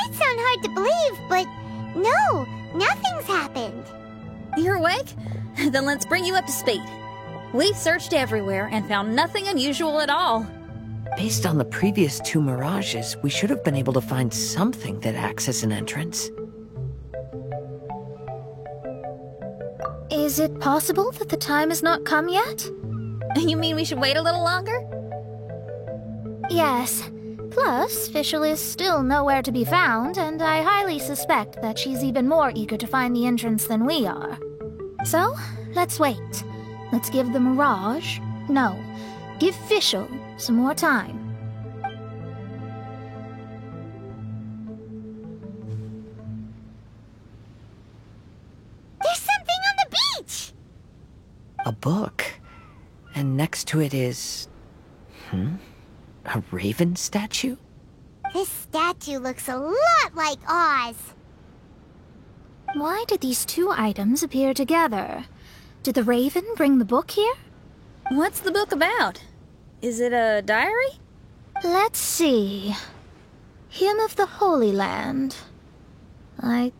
might sound hard to believe, but no, nothing's happened. You're awake? Then let's bring you up to speed. We've searched everywhere and found nothing unusual at all. Based on the previous two mirages, we should have been able to find something that acts as an entrance. Is it possible that the time has not come yet? You mean we should wait a little longer? Yes. Plus, Fischl is still nowhere to be found, and I highly suspect that she's even more eager to find the entrance than we are. So, let's wait. Let's give the Mirage... No, give Fischl some more time. There's something on the beach! A book. And next to it is... A raven statue? This statue looks a lot like Oz. Why did these two items appear together? Did the raven bring the book here? What's the book about? Is it a diary? Let's see. Hymn of the Holy Land. I've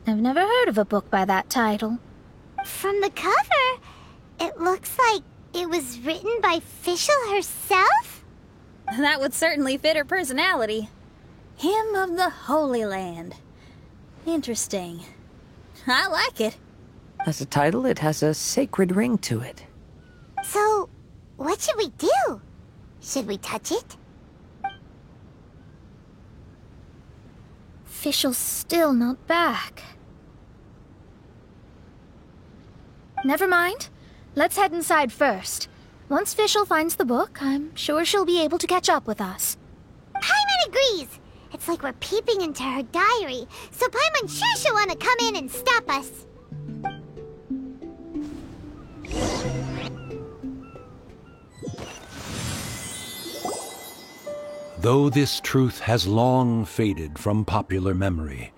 never heard of a book by that title. From the cover, it looks like it was written by Fischl herself? That would certainly fit her personality. Hymn of the Holy Land. Interesting. I like it. As a title, it has a sacred ring to it. So, what should we do? Should we touch it? Fischl's still not back. Never mind. Let's head inside first. Once Fischl finds the book, I'm sure she'll be able to catch up with us. Paimon agrees! It's like we're peeping into her diary, so Paimon's sure she'll want to come in and stop us. Though this truth has long faded from popular memory,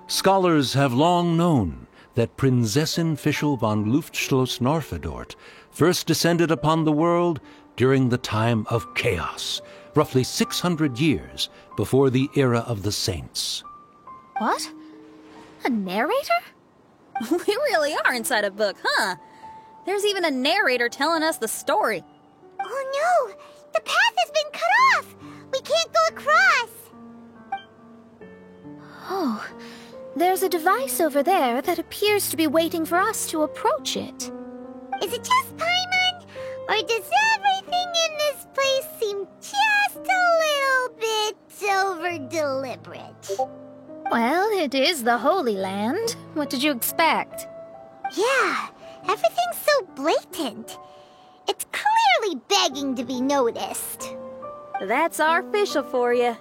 scholars have long known that Prinzessin Fischl von Luftschloss-Norfedort first descended upon the world during the time of chaos, roughly 600 years before the era of the saints. What? A narrator? We really are inside a book, huh? There's even a narrator telling us the story. Oh no! The path has been cut off! We can't go across! Oh, there's a device over there that appears to be waiting for us to approach it. Is it just Paimon? Or does everything in this place seem just a little bit over-deliberate? Well, it is the Holy Land. What did you expect? Yeah, everything's so blatant. It's clearly begging to be noticed. That's our Fischl for you.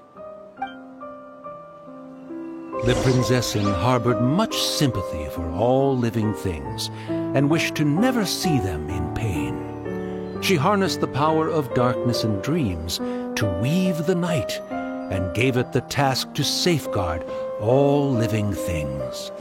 The Prinzessin harbored much sympathy for all living things and wished to never see them in pain. She harnessed the power of darkness and dreams to weave the night and gave it the task to safeguard all living things.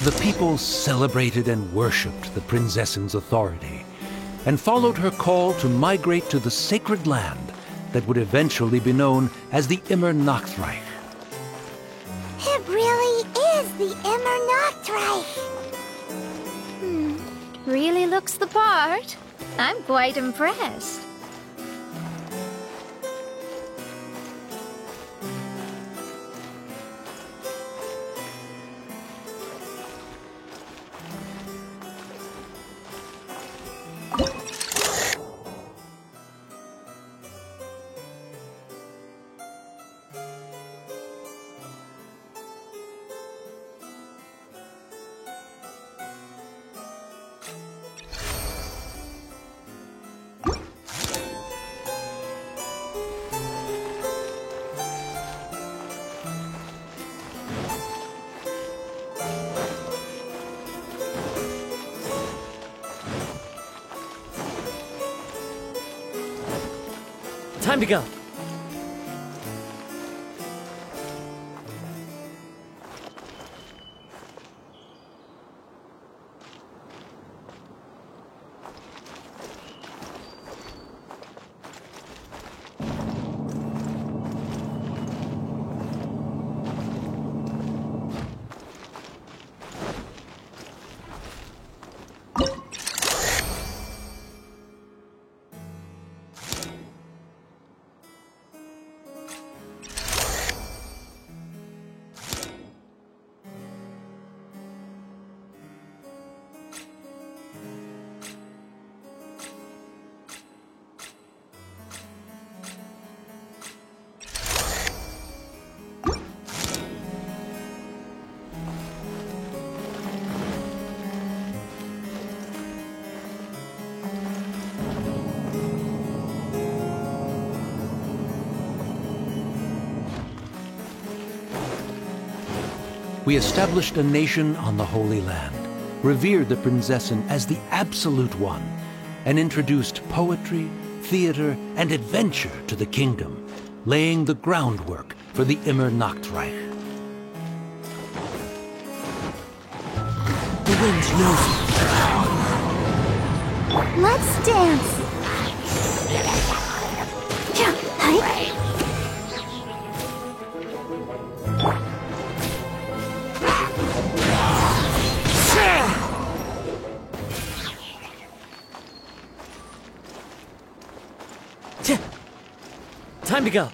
The people celebrated and worshipped the Prinzessin's authority and followed her call to migrate to the sacred land that would eventually be known as the Immer Nachtreich. It really is the Immer Nachtreich. Really looks the part. I'm quite impressed. Time to go. We established a nation on the Holy Land, revered the Prinzessin as the absolute one, and introduced poetry, theater, and adventure to the kingdom, laying the groundwork for the Immer Nachtreich. The wind knows you. Let's dance. Yeah, hi. Time to go.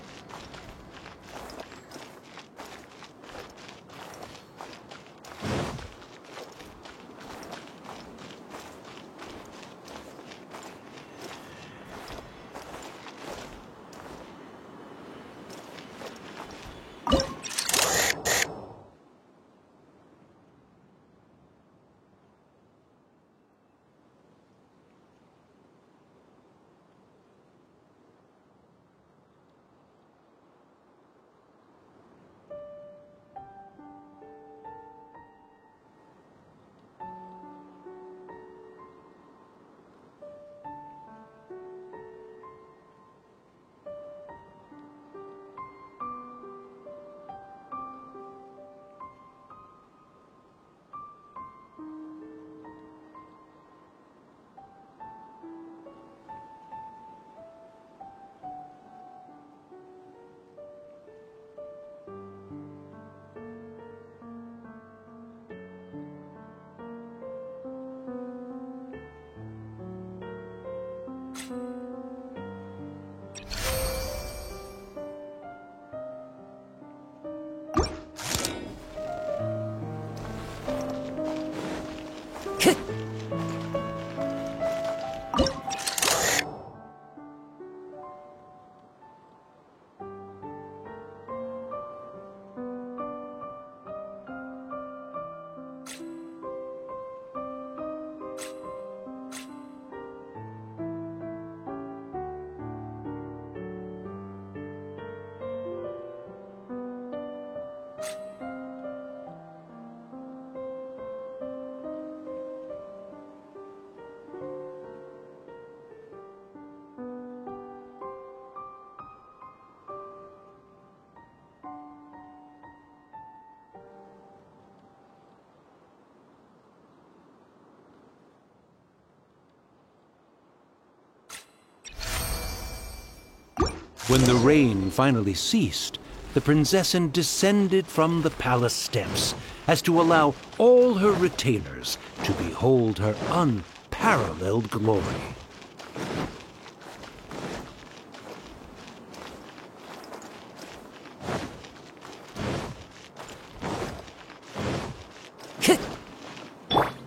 When the rain finally ceased, the Prinzessin descended from the palace steps as to allow all her retainers to behold her unparalleled glory.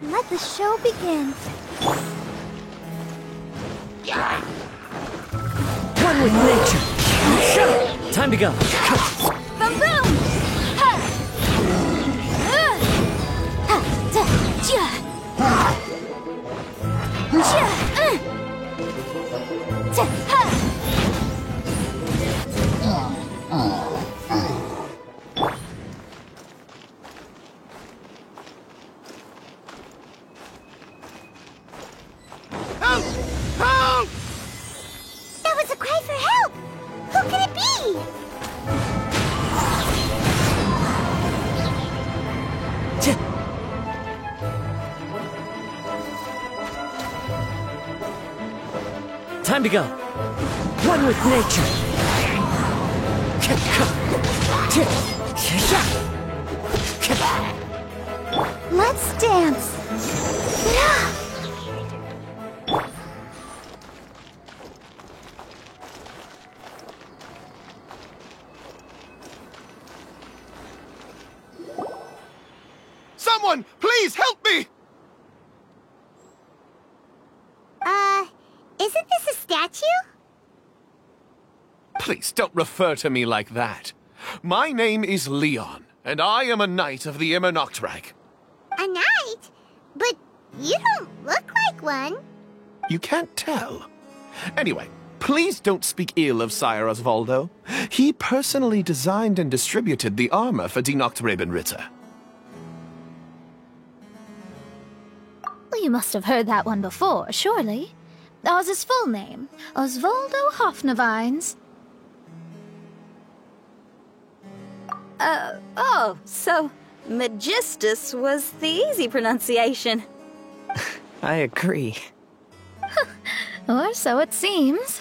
Let the show begin. One with nature. Time to go. Boom boom! Ha! Ha! Da! Ja! Ja! Ta! Ha! That was a cry for help! Time to go. One with nature. Let's dance. Someone, please help me! Isn't this a statue? Please don't refer to me like that. My name is Leon, and I am a knight of the Immer Noctrag. A knight? But you don't look like one. You can't tell. Anyway, please don't speak ill of Sire Osvaldo. He personally designed and distributed the armor for Die Nachtrebenritter. Well, you must have heard that one before, surely. Oz's full name, Osvaldo Hoffnevines. Oh, so Magistus was the easy pronunciation. I agree. Or so it seems.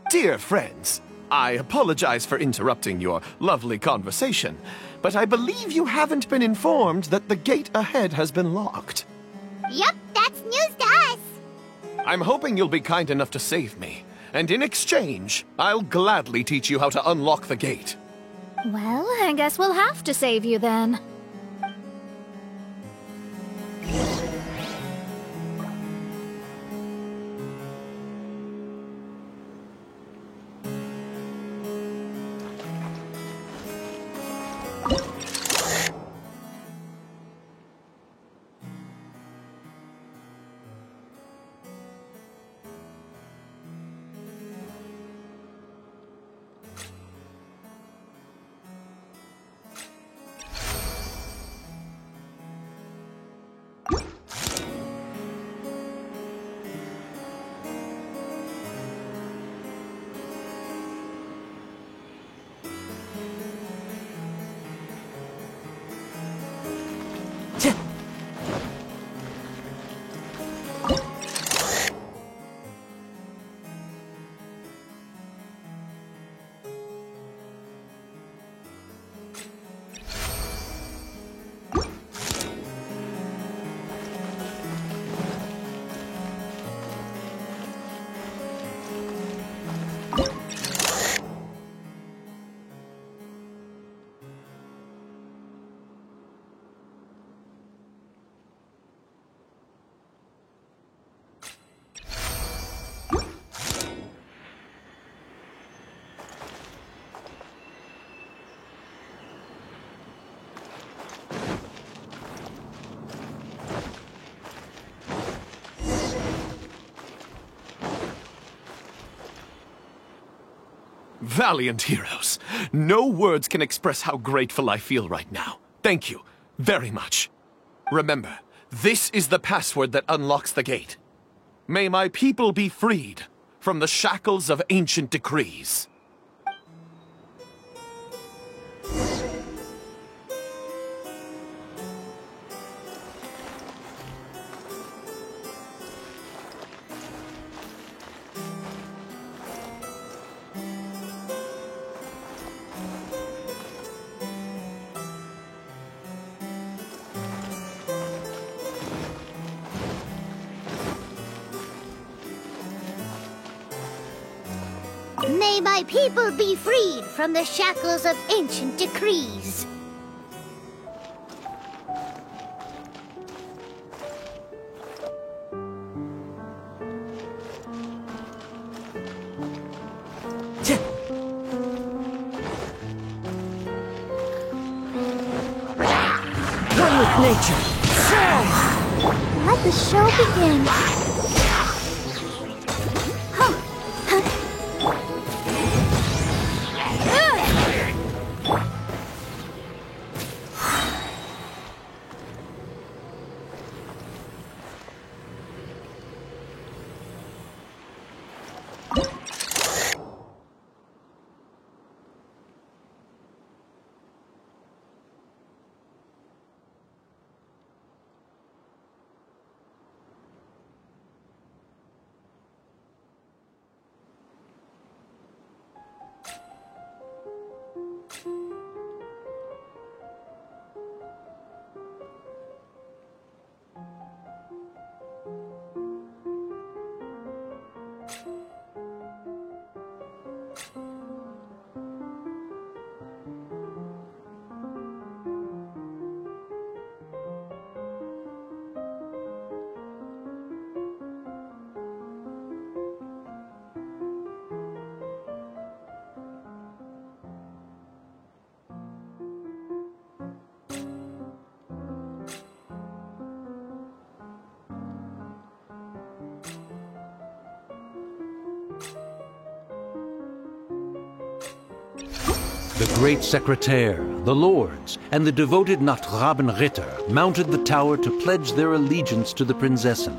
Dear friends, I apologize for interrupting your lovely conversation, but I believe you haven't been informed that the gate ahead has been locked. Yup, that's news to us. I'm hoping you'll be kind enough to save me, and in exchange, I'll gladly teach you how to unlock the gate. Well, I guess we'll have to save you then. Valiant heroes. No words can express how grateful I feel right now. Thank you very much. Remember, this is the password that unlocks the gate. May my people be freed from the shackles of ancient decrees. May my people be freed from the shackles of ancient decrees. One with nature. Let the show begin. The great secretaire, the lords, and the devoted Nachtrabenritter mounted the tower to pledge their allegiance to the Prinzessin,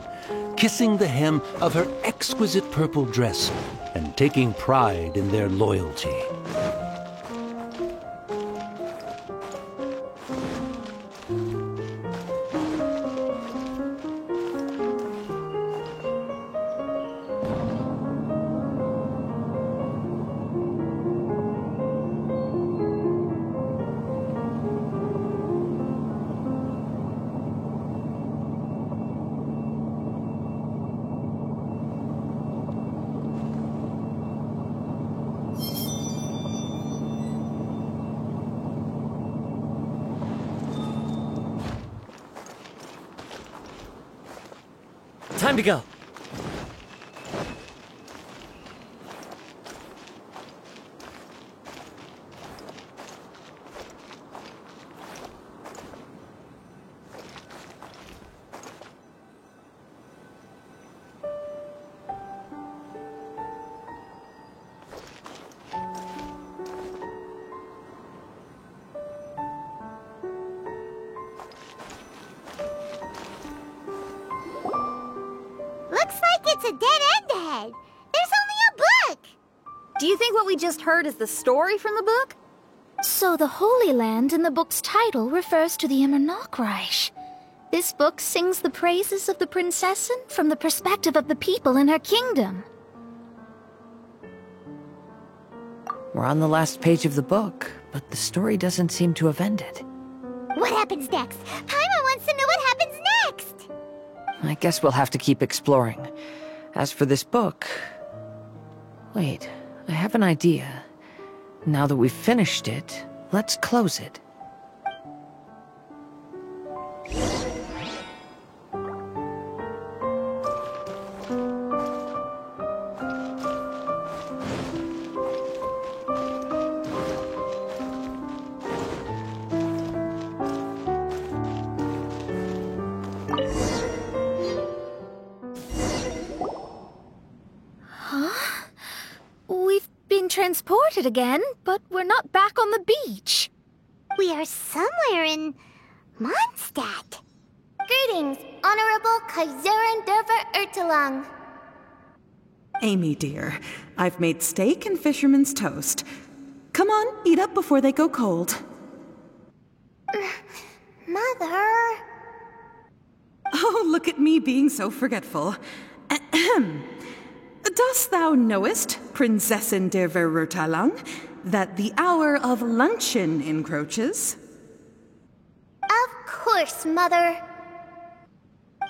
kissing the hem of her exquisite purple dress and taking pride in their loyalty. Time to go. Looks like it's a dead end ahead. There's only a book. Do you think what we just heard is the story from the book? So the Holy Land in the book's title refers to the Immernachtreich. This book sings the praises of the Prinzessin from the perspective of the people in her kingdom. We're on the last page of the book, but the story doesn't seem to have ended. What happens next? Paimon wants to know what happens next. I guess we'll have to keep exploring. As for this book... Wait, I have an idea. Now that we've finished it, let's close it. We've been transported again, but we're not back on the beach. We are somewhere in Mondstadt. Greetings, Honorable Kaiserin Derver Ertelang. Amy, dear, I've made steak and fisherman's toast. Come on, eat up before they go cold. Mother... Oh, look at me being so forgetful. Ahem. Dost thou knowest, Prinzessin der Verurteilung, that the hour of luncheon encroaches? Of course, Mother.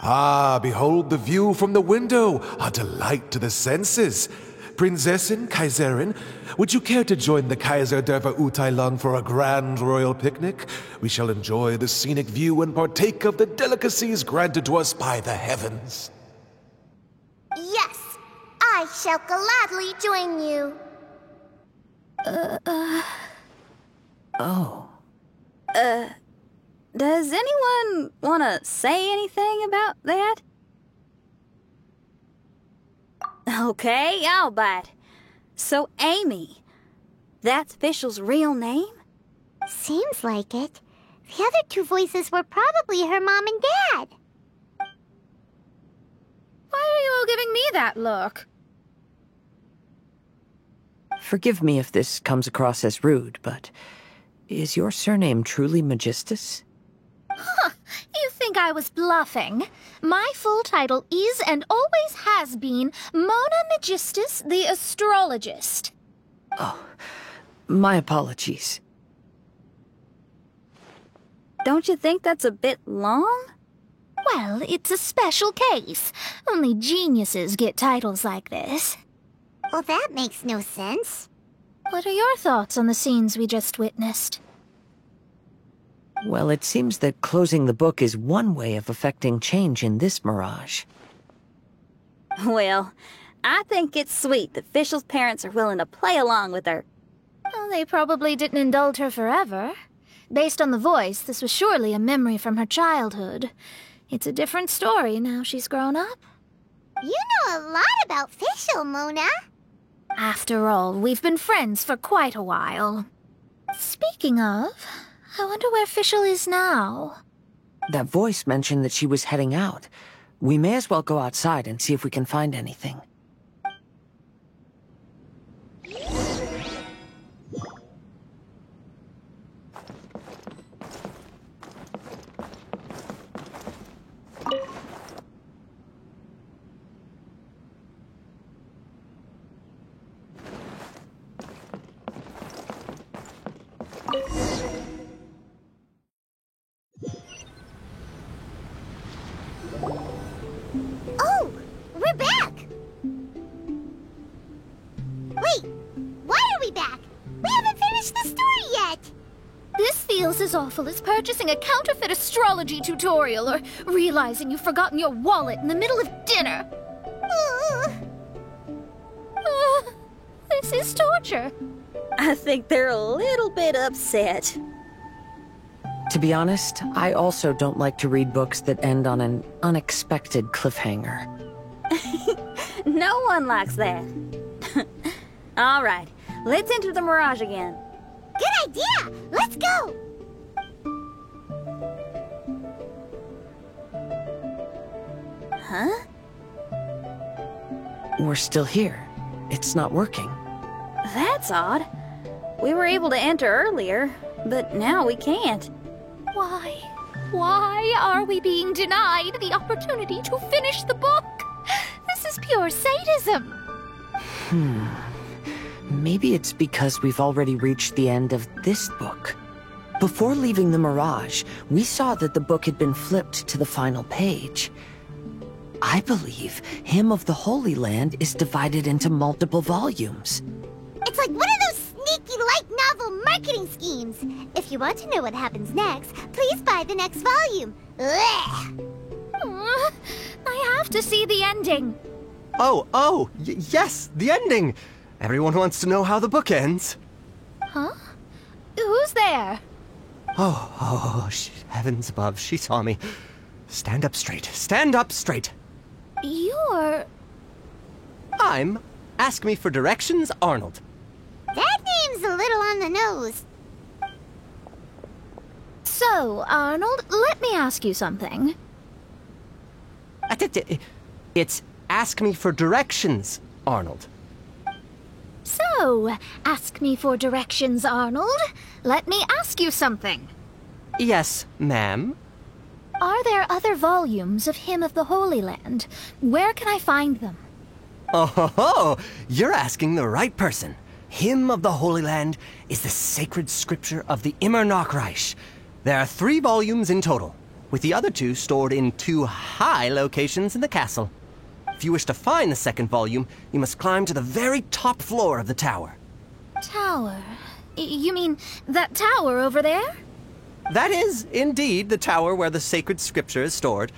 Ah, behold the view from the window, a delight to the senses. Prinzessin, Kaiserin, would you care to join the Kaiser der Verurteilung for a grand royal picnic? We shall enjoy the scenic view and partake of the delicacies granted to us by the heavens. Yes, I shall gladly join you. Oh. Does anyone want to say anything about that? Okay, I'll bite. So, Amy, that's Fischl's real name? Seems like it. The other two voices were probably her mom and dad. Why are you all giving me that look? Forgive me if this comes across as rude, but is your surname truly Magistus? You think I was bluffing? My full title is and always has been Mona Magistus the Astrologist. Oh, my apologies. Don't you think that's a bit long? Well, it's a special case. Only geniuses get titles like this. Well, that makes no sense. What are your thoughts on the scenes we just witnessed? Well, it seems that closing the book is one way of effecting change in this mirage. Well, I think it's sweet that Fischl's parents are willing to play along with her. Well, they probably didn't indulge her forever. Based on the voice, this was surely a memory from her childhood. It's a different story now she's grown up. You know a lot about Fischl, Mona. After all, we've been friends for quite a while. Speaking of, I wonder where Fischl is now. That voice mentioned that she was heading out. We may as well go outside and see if we can find anything. Oh, we're back! Wait, why are we back? We haven't finished the story yet! This feels as awful as purchasing a counterfeit astrology tutorial or realizing you've forgotten your wallet in the middle of dinner. This is torture. I think they're a little bit upset. To be honest, I also don't like to read books that end on an unexpected cliffhanger. No one likes that. All right, let's enter the Mirage again. Good idea! Let's go! Huh? We're still here. It's not working. That's odd. We were able to enter earlier, but now we can't. Why? Why are we being denied the opportunity to finish the book? This is pure sadism. Maybe it's because we've already reached the end of this book. Before leaving the Mirage, we saw that the book had been flipped to the final page. I believe Hymn of the Holy Land is divided into multiple volumes. It's like one of those sneaky light novel marketing schemes. If you want to know what happens next, please buy the next volume. Ugh. I have to see the ending. Yes, the ending. Everyone wants to know how the book ends. Huh? Who's there? Heavens above, she saw me. Stand up straight, stand up straight. You're... I'm Ask Me for Directions, Arnold. That name's a little on the nose. So, Arnold, let me ask you something. It's Ask Me for Directions, Arnold. So, ask me for directions, Arnold. Let me ask you something. Yes, ma'am. Are there other volumes of Hymn of the Holy Land? Where can I find them? You're asking the right person. Hymn of the Holy Land is the sacred scripture of the Immer Nachreich. There are 3 volumes in total, with the other 2 stored in 2 high locations in the castle. If you wish to find the second volume, you must climb to the very top floor of the tower. Tower? You mean that tower over there? That is, indeed, the tower where the sacred scripture is stored.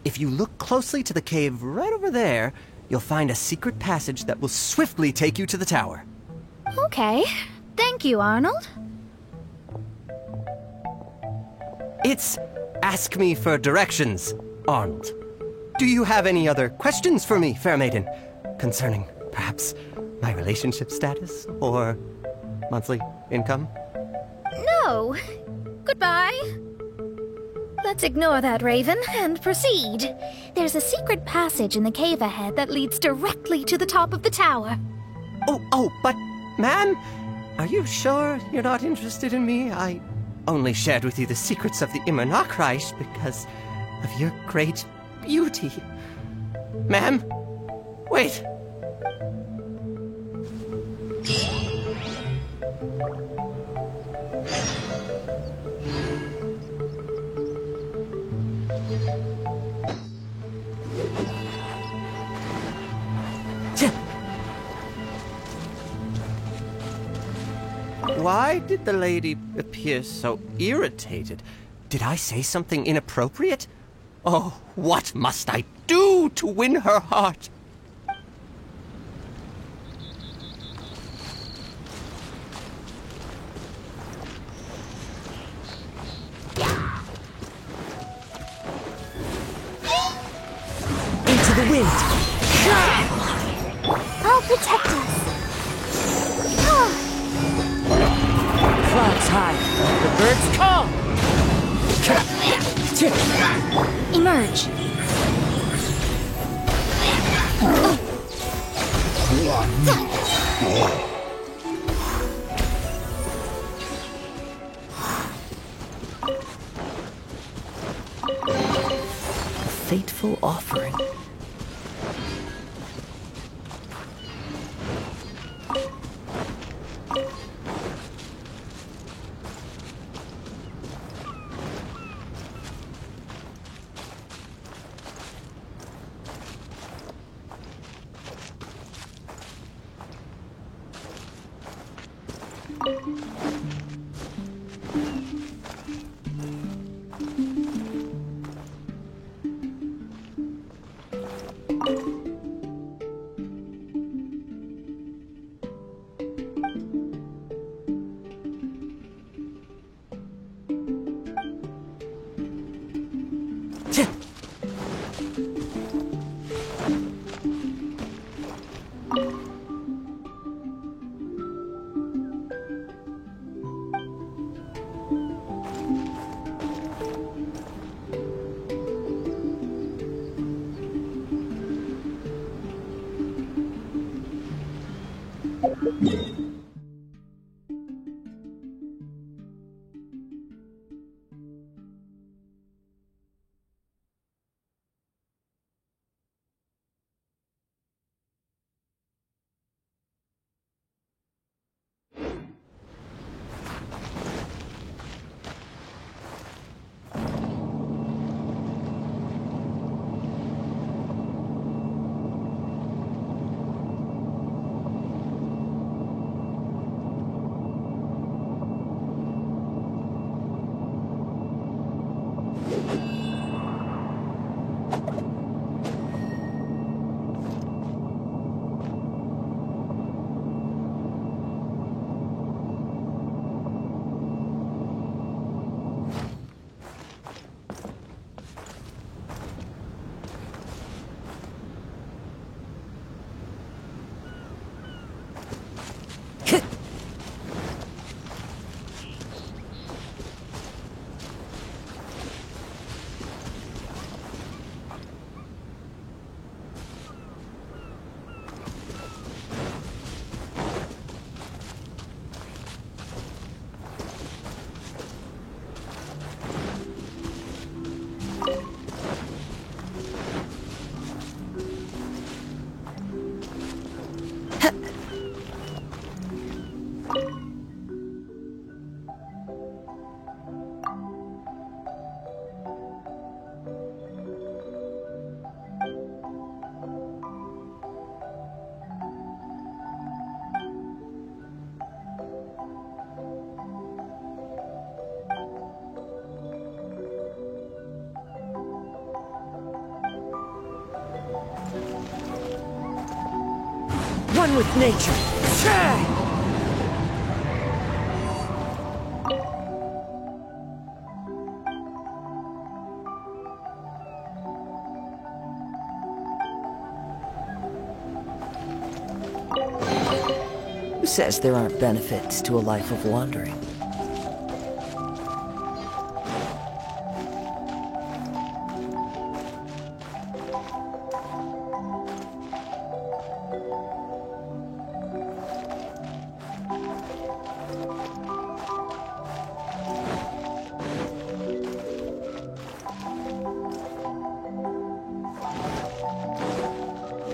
If you look closely to the cave right over there, you'll find a secret passage that will swiftly take you to the tower. Okay. Thank you, Arnold. It's Ask Me for Directions, Arnold. Do you have any other questions for me, fair maiden? Concerning, perhaps, my relationship status or monthly income? No. Goodbye. Let's ignore that, Raven, and proceed. There's a secret passage in the cave ahead that leads directly to the top of the tower. But, ma'am, are you sure you're not interested in me? I only shared with you the secrets of the Immer Nachreich because of your great beauty. Ma'am, wait. Why did the lady appear so irritated? Did I say something inappropriate? Oh, what must I do to win her heart? Into the wind! I'll protect us. clouds high, the birds call! Emerge. A fateful offering. One with nature. Who says there aren't benefits to a life of wandering?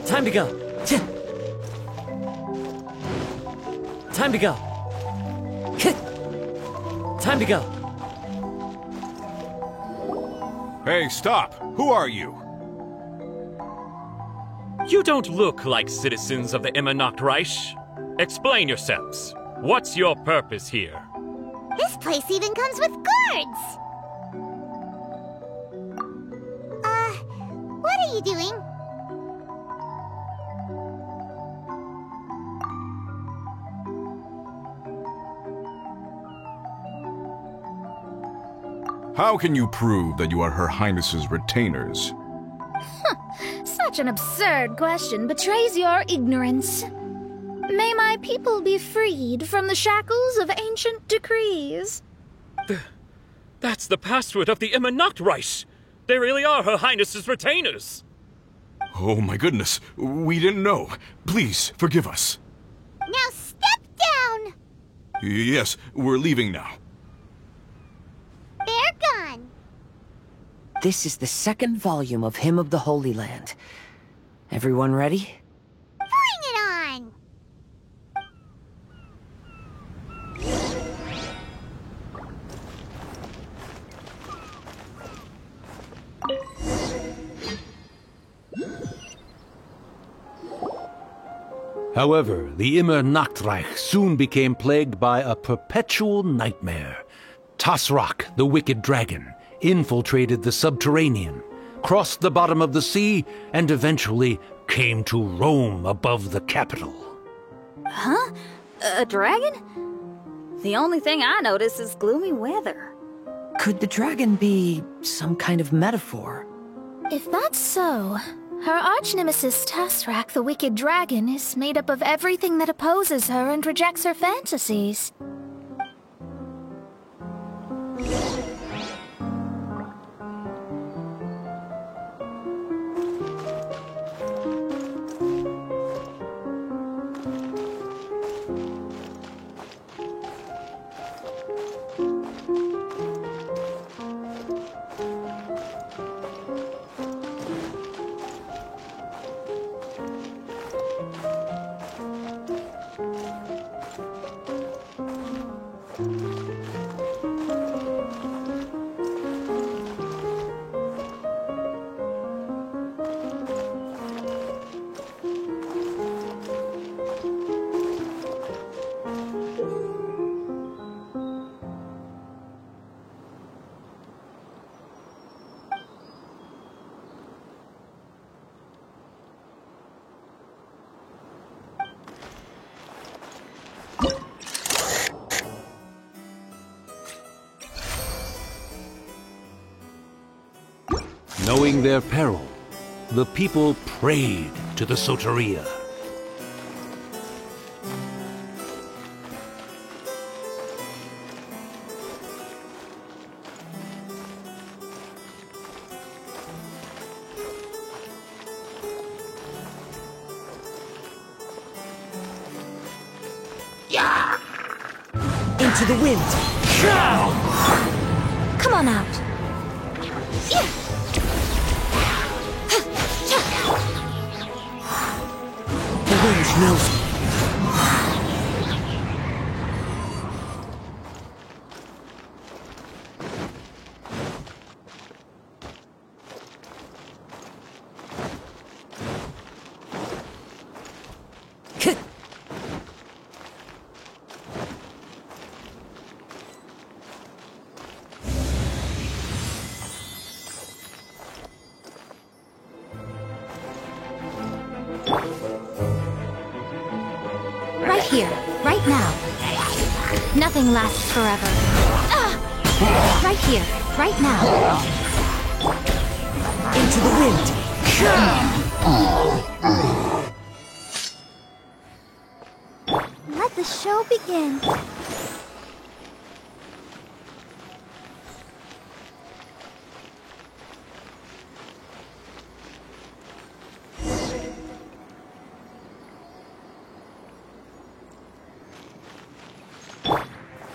Time to go. Time to go. Time to go. Hey, stop! Who are you? You don't look like citizens of the Immernachtreich. Explain yourselves. What's your purpose here? This place even comes with guards! What are you doing? How can you prove that you are Her Highness's retainers? Such an absurd question betrays your ignorance. May my people be freed from the shackles of ancient decrees. That's the password of the Immernachtreich! They really are Her Highness's retainers! Oh my goodness, we didn't know. Please, forgive us. Now step down! Yes, we're leaving now. They're gone. This is the second volume of Hymn of the Holy Land. Everyone ready? Bring it on! However, the Immernachtreich soon became plagued by a perpetual nightmare. Tasrak, the wicked dragon, infiltrated the subterranean, crossed the bottom of the sea, and eventually came to roam above the capital. Huh? A dragon? The only thing I notice is gloomy weather. Could the dragon be some kind of metaphor? If that's so, her arch-nemesis Tasrak, the wicked dragon, is made up of everything that opposes her and rejects her fantasies. Knowing their peril, the people prayed to the Soteria. Into the wind! Come on out. The wind knows me. Right here, right now. Nothing lasts forever. Right here, right now. Into the wind! Let the show begin.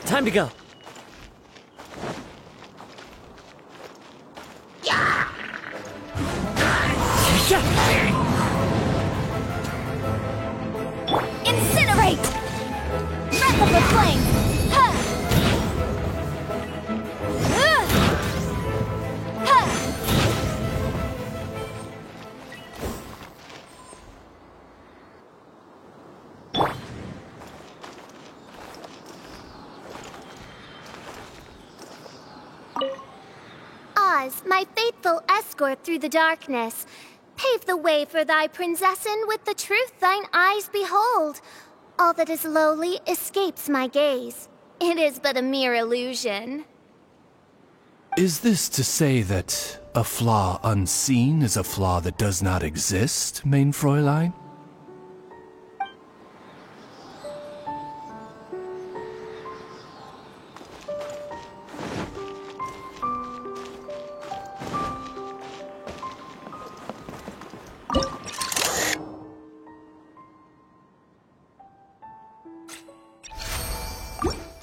Time to go. Incinerate! Breath of the flame! Ha! Oz, my faithful escort through the darkness, pave the way for thy princessen with the truth thine eyes behold. All that is lowly escapes my gaze. It is but a mere illusion. Is this to say that a flaw unseen is a flaw that does not exist, mein Fräulein?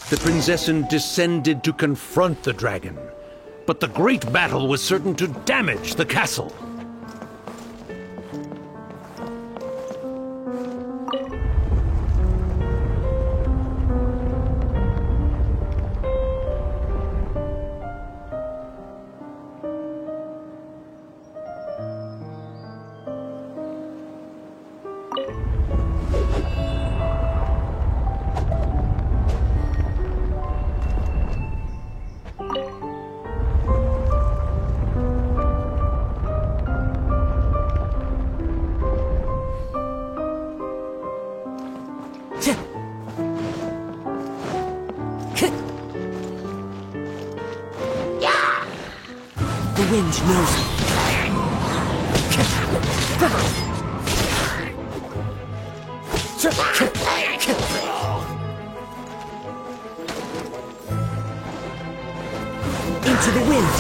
the Prinzessin descended to confront the dragon. But the great battle was certain to damage the castle. The wind knows it. Into the wind.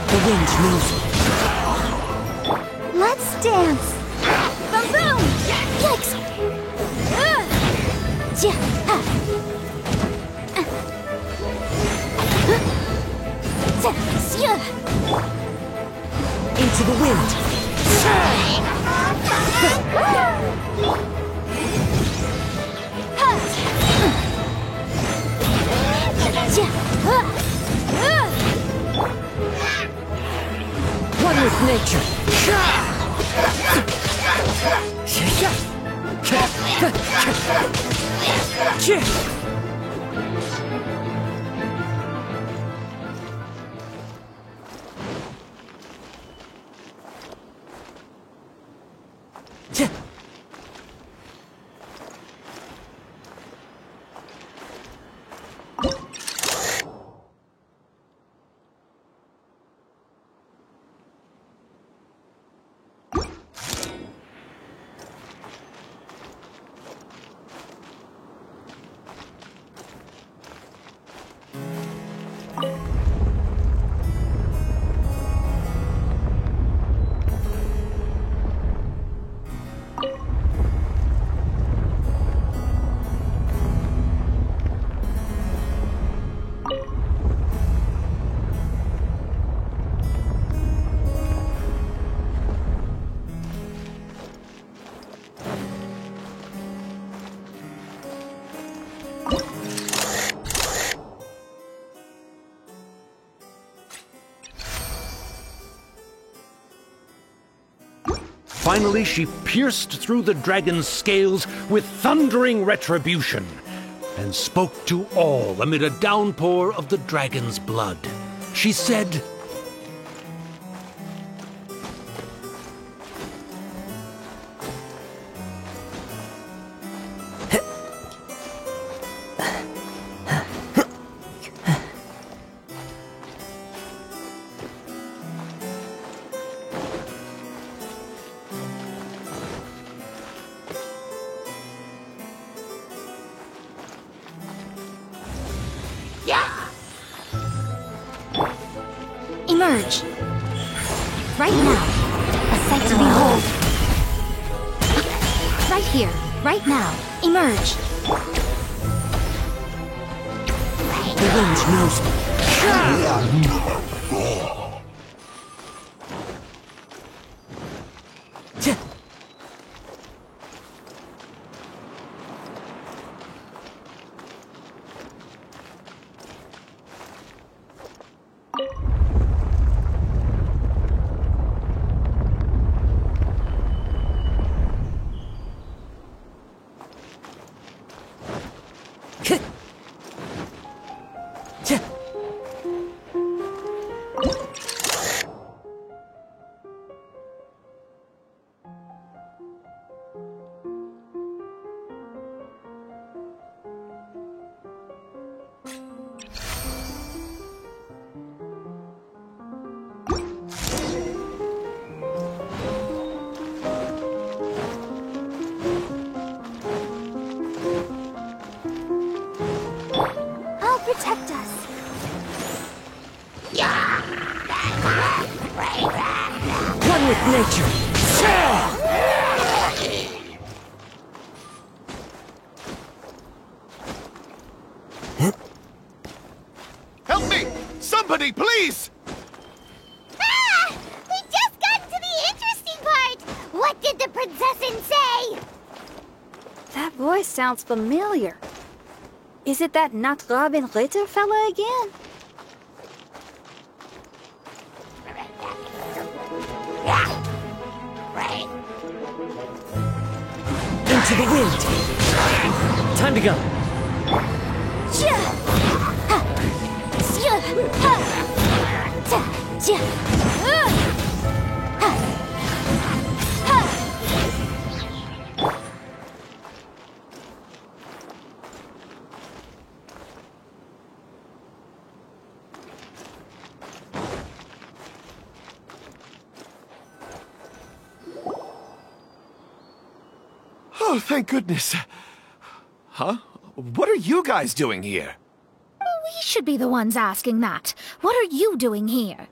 The wind knows it. Let's dance! Boom boom! Yikes! Into the wind. One with nature. Finally, she pierced through the dragon's scales with thundering retribution, and spoke to all amid a downpour of the dragon's blood. She said, Emerge. Right now. A sight to behold. Right here. Right now. Emerge. The wind knows me. One with nature. Help me! Somebody, please! Ah! We just got to the interesting part! What did the princessin say? That voice sounds familiar. Is it that Not Robin Ritter fella again? Into the wind. Time to go. Oh, thank goodness. Huh? What are you guys doing here? We should be the ones asking that. What are you doing here?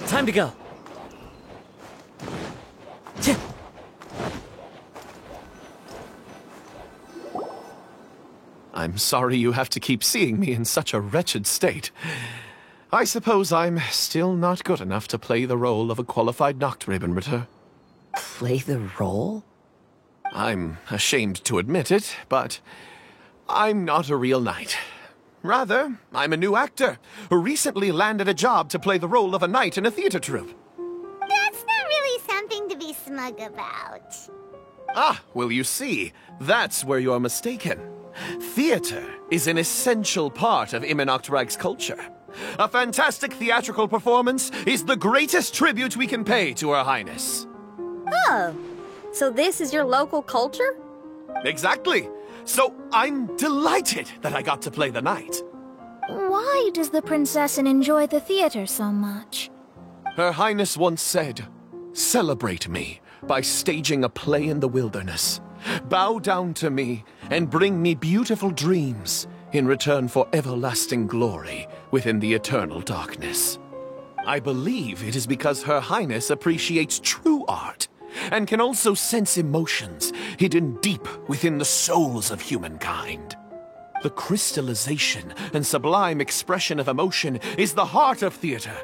Time to go. I'm sorry you have to keep seeing me in such a wretched state. I suppose I'm still not good enough to play the role of a qualified Nachtrebenritter. Play the role? I'm ashamed to admit it, but I'm not a real knight. Rather, I'm a new actor who recently landed a job to play the role of a knight in a theater troupe. That's not really something to be smug about. Ah, well, you see, that's where you're mistaken. Theater is an essential part of Immernachtreich's culture. A fantastic theatrical performance is the greatest tribute we can pay to Her Highness. Oh, so this is your local culture? Exactly. So I'm delighted that I got to play the knight. Why does the princessin enjoy the theater so much? Her Highness once said, "Celebrate me by staging a play in the wilderness. Bow down to me and bring me beautiful dreams in return for everlasting glory within the eternal darkness. I believe it is because Her Highness appreciates true art and can also sense emotions hidden deep within the souls of humankind. The crystallization and sublime expression of emotion is the heart of theater.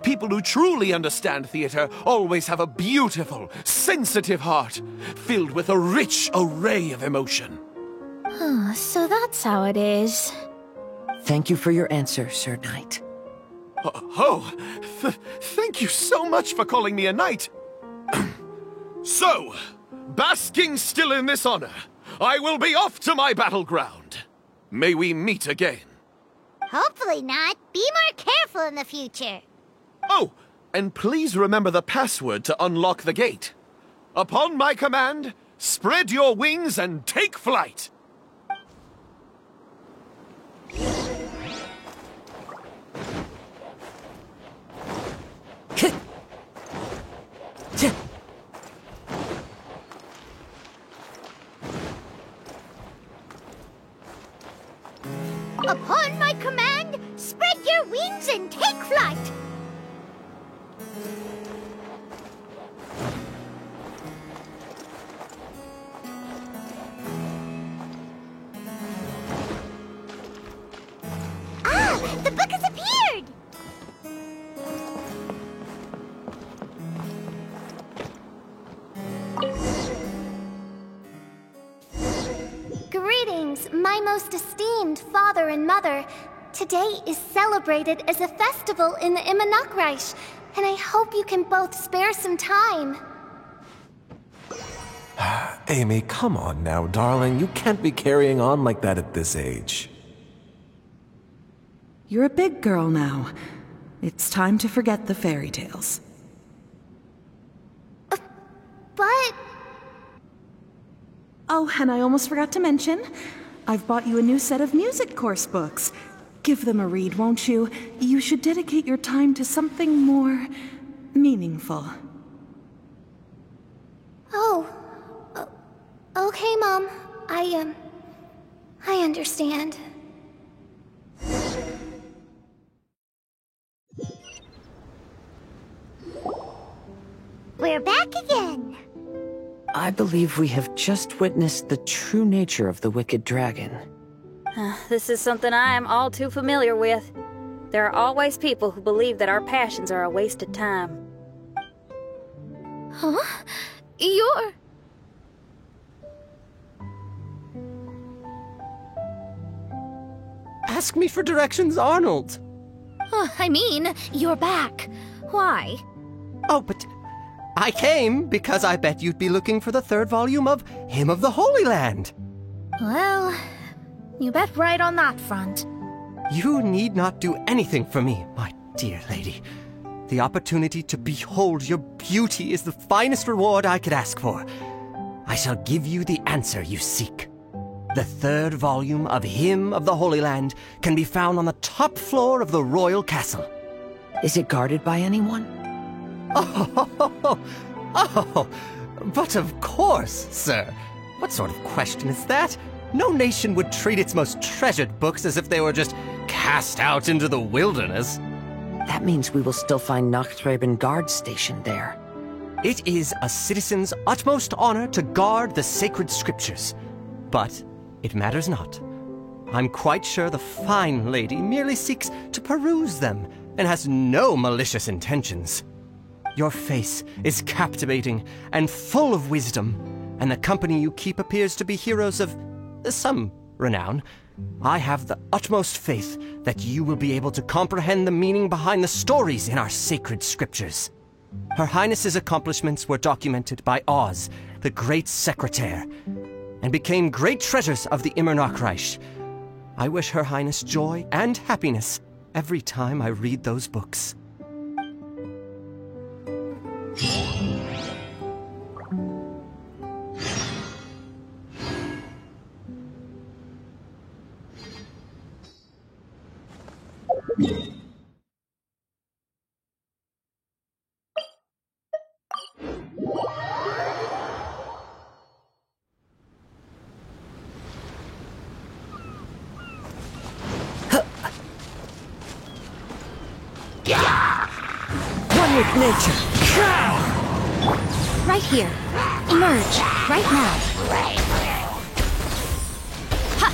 People who truly understand theater always have a beautiful, sensitive heart, filled with a rich array of emotion. So that's how it is. Thank you for your answer, Sir Knight. Thank you so much for calling me a knight. So, basking still in this honor, I will be off to my battleground. May we meet again. Hopefully not. Be more careful in the future. Oh, and please remember the password to unlock the gate. Upon my command, spread your wings and take flight. Upon my command, spread your wings and take flight. The book has appeared! Greetings, my most esteemed father and mother. Today is celebrated as a festival in the Immernachtreich, and I hope you can both spare some time. Amy, come on now, darling. You can't be carrying on like that at this age. You're a big girl now. It's time to forget the fairy tales. But... Oh, and I almost forgot to mention, I've bought you a new set of music course books. Give them a read, won't you? You should dedicate your time to something more meaningful. Oh. Okay, Mom. I understand. We're back again. I believe we have just witnessed the true nature of the wicked dragon. This is something I am all too familiar with. There are always people who believe that our passions are a waste of time. Huh? You're... Ask me for directions, Arnold. I mean, you're back. Why? Oh, but I came because I bet you'd be looking for the third volume of Hymn of the Holy Land. Well, you bet right on that front. You need not do anything for me, my dear lady. The opportunity to behold your beauty is the finest reward I could ask for. I shall give you the answer you seek. The third volume of Hymn of the Holy Land can be found on the top floor of the royal castle. Is it guarded by anyone? Oh, but of course, sir. What sort of question is that? No nation would treat its most treasured books as if they were just cast out into the wilderness. That means we will still find Nachthreben Guard stationed there. It is a citizen's utmost honor to guard the sacred scriptures. But it matters not. I'm quite sure the fine lady merely seeks to peruse them and has no malicious intentions. Your face is captivating and full of wisdom, and the company you keep appears to be heroes of some renown. I have the utmost faith that you will be able to comprehend the meaning behind the stories in our sacred scriptures. Her Highness's accomplishments were documented by Oz, the great secretaire, and became great treasures of the Immernachtreich. I wish Her Highness joy and happiness every time I read those books. One with nature. Right here. Emerge. Right now. Ha!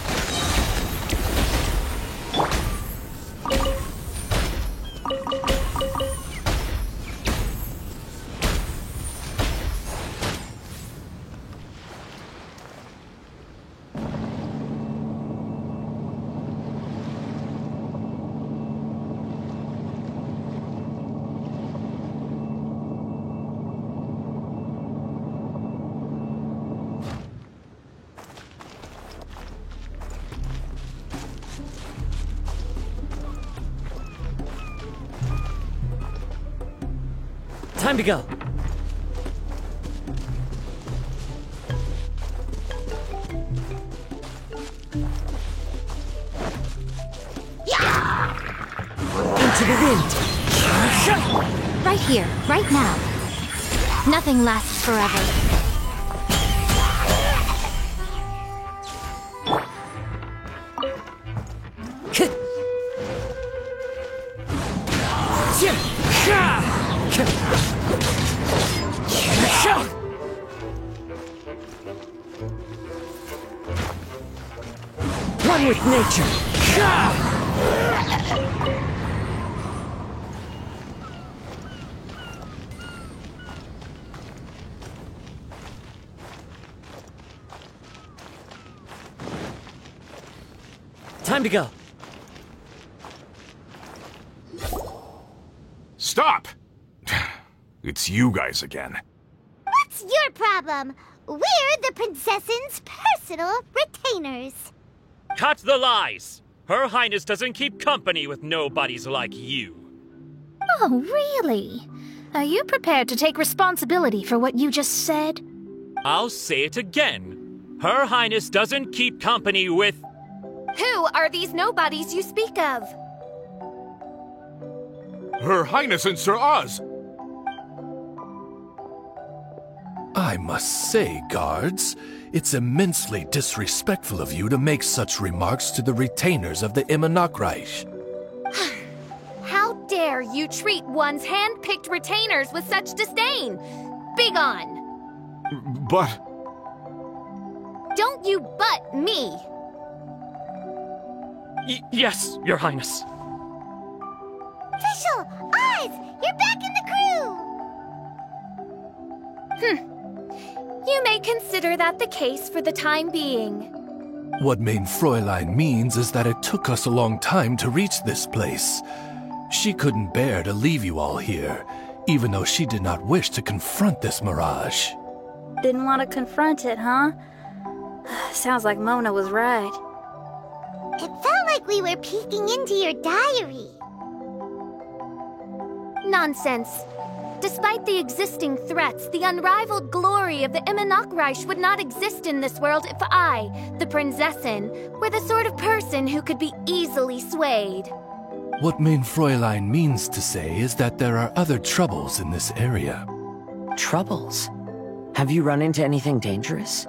Time to go. Into the wind. Right here. Right now. Nothing lasts forever. One with nature. Time to go. Stop! It's you guys again. What's your problem? We're the princess's personal retainers. Cut the lies! Her Highness doesn't keep company with nobodies like you. Oh, really? Are you prepared to take responsibility for what you just said? I'll say it again. Her Highness doesn't keep company with... Who are these nobodies you speak of? Her Highness and Sir Oz! I must say, guards, it's immensely disrespectful of you to make such remarks to the retainers of the Immernachtreich. How dare you treat one's hand-picked retainers with such disdain? Begone! But... Don't you butt me! Yes, Your Highness. Fischl! Oz! You're back in the crew! You may consider that the case for the time being. What Mein Fräulein means is that it took us a long time to reach this place. She couldn't bear to leave you all here, even though she did not wish to confront this mirage. Didn't want to confront it, huh? Sounds like Mona was right. It felt like we were peeking into your diary. Nonsense. Despite the existing threats, the unrivaled glory of the Immernachtreich would not exist in this world if I, the Prinzessin, were the sort of person who could be easily swayed. What Mein Fräulein means to say is that there are other troubles in this area. Troubles? Have you run into anything dangerous?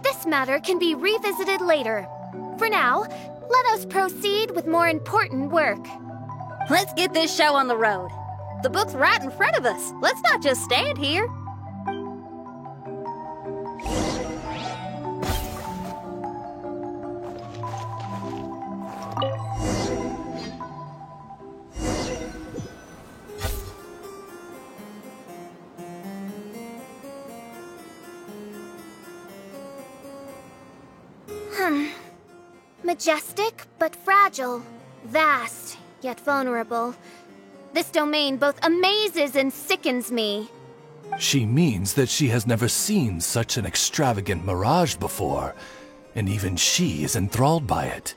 This matter can be revisited later. For now, let us proceed with more important work. Let's get this show on the road. The book's right in front of us. Let's not just stand here. Majestic, but fragile. Vast, yet vulnerable. This domain both amazes and sickens me. She means that she has never seen such an extravagant mirage before, and even she is enthralled by it.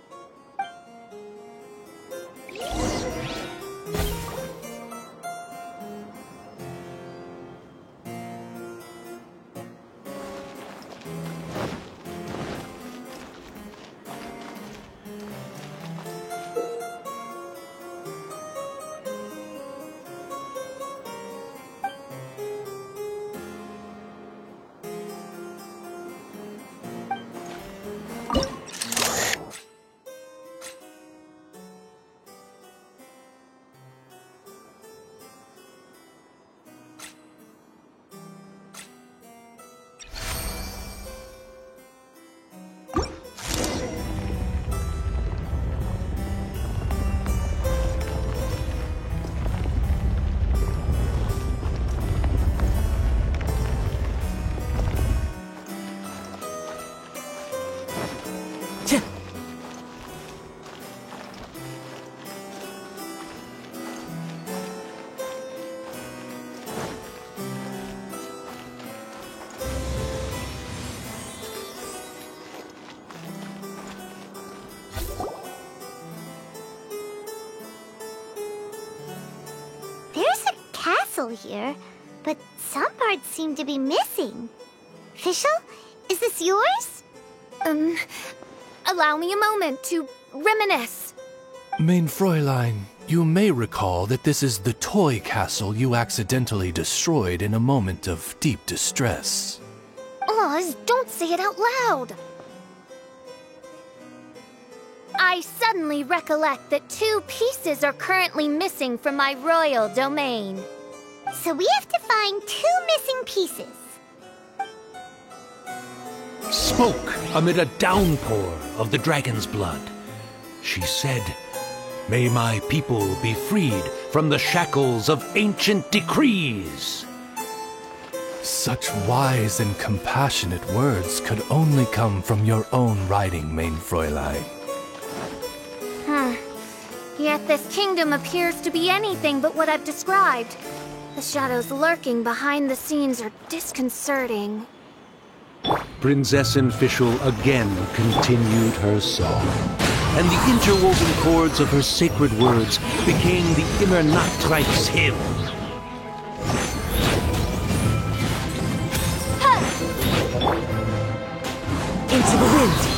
castle here, but some parts seem to be missing. Fischl, is this yours? Allow me a moment to reminisce. Mein Fräulein, you may recall that this is the toy castle you accidentally destroyed in a moment of deep distress. Oz, don't say it out loud. I suddenly recollect that 2 pieces are currently missing from my royal domain. So we have to find 2 missing pieces. Smoke amid a downpour of the dragon's blood. She said, "May my people be freed from the shackles of ancient decrees." Such wise and compassionate words could only come from your own writing, Mein Fräulein. Yet this kingdom appears to be anything but what I've described. The shadows lurking behind the scenes are disconcerting. Prinzessin Fischl again continued her song, and the interwoven chords of her sacred words became the Immer Nachtreich's hymn. Into the wind!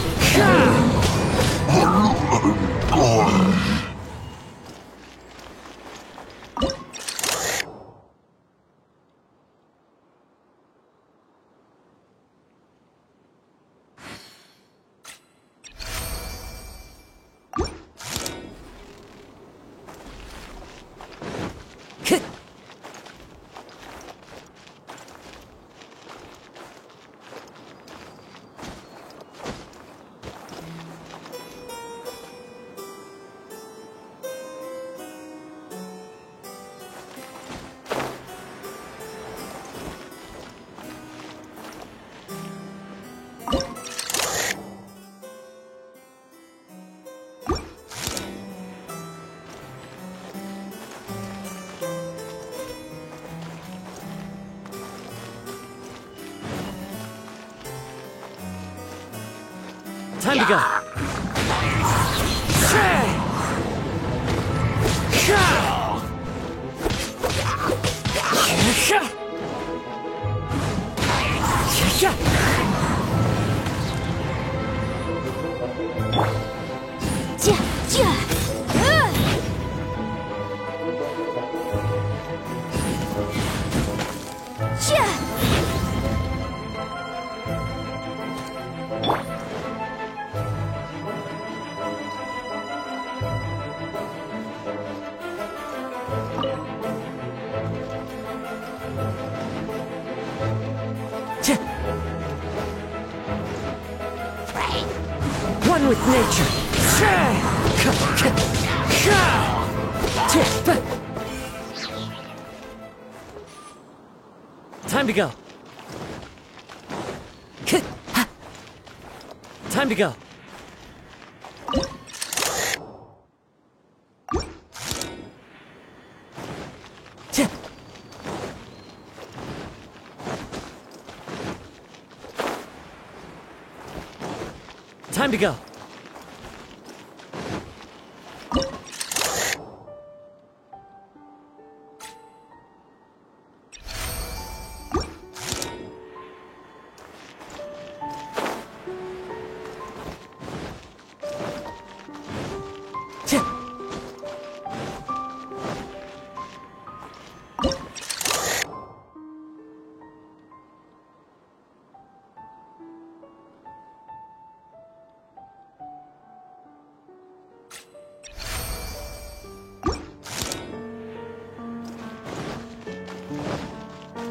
Time to go. One with nature. Time to go. Time to go. Time to go.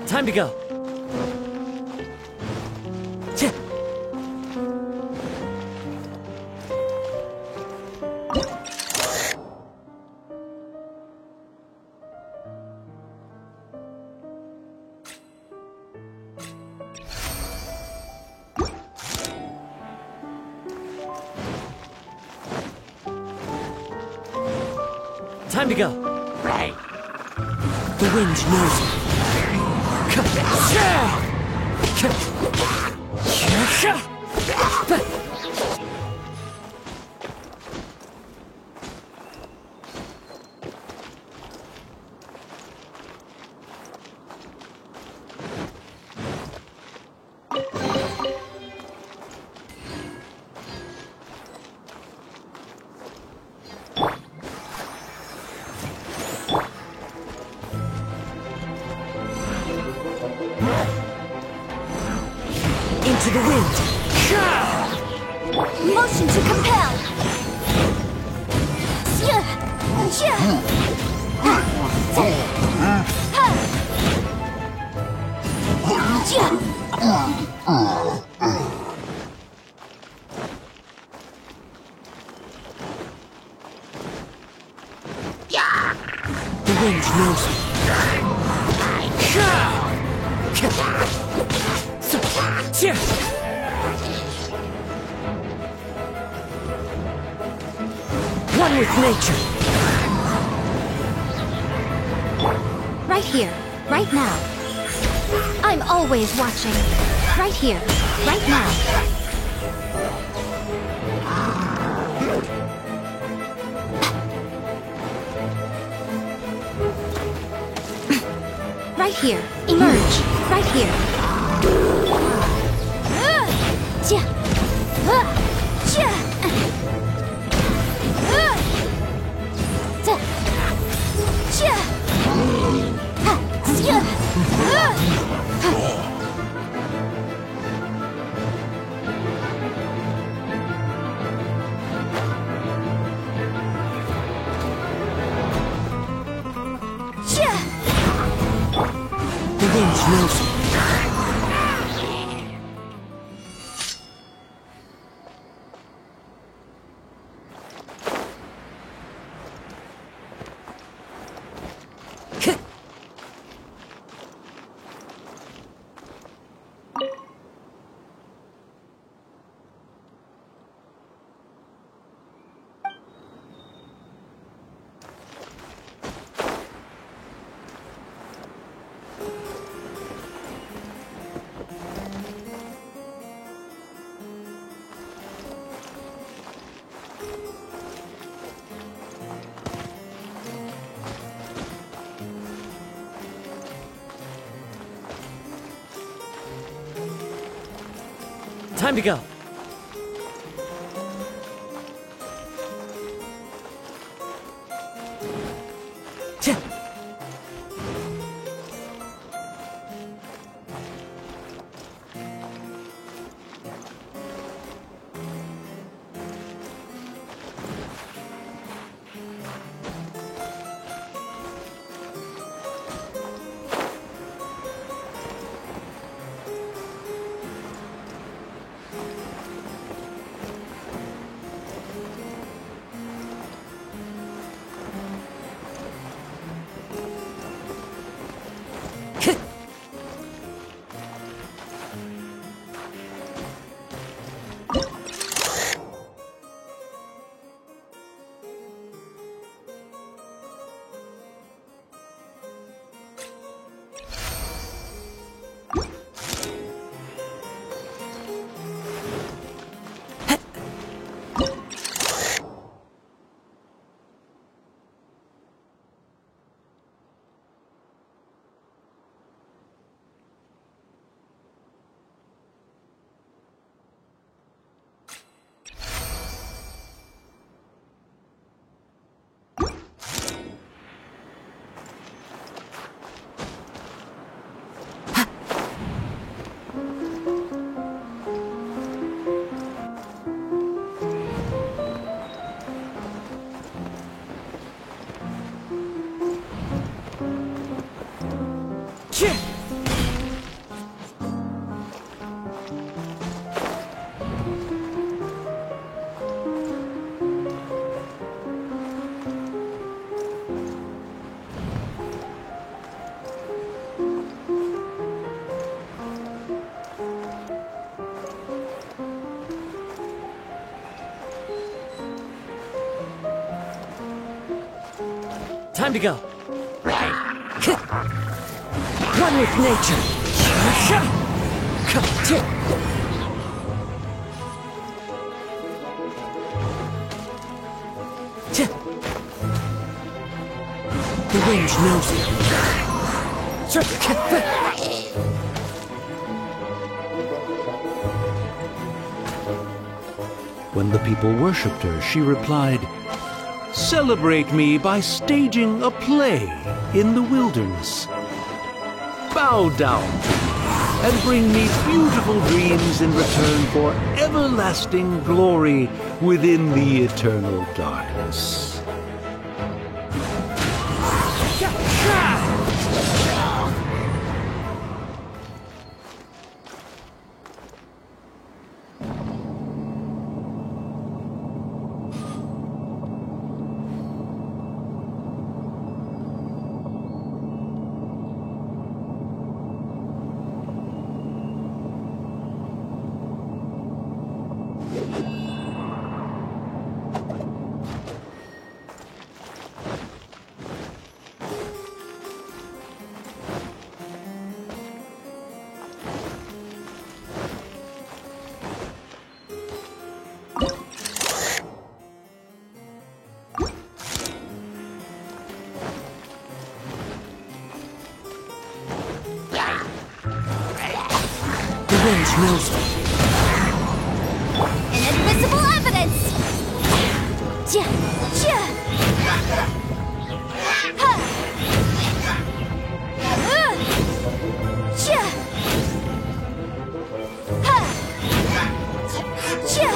Time to go. Time to go. Right. The wind knows it. Into the wind. Motion to compel. The wind knows me. One with nature. Right here, right now. I'm always watching. Right here, right now. Right here, emerge. Right here. The wind knows me. Time to go. Time to go. One with nature. The wind knows me. When the people worshipped her, she replied, "Celebrate me by staging a play in the wilderness. Bow down to me." and bring me beautiful dreams in return for everlasting glory within the eternal darkness. Knows me. Inadmissible evidence! Ja, ja. Ha. Ja. Ha. Ja.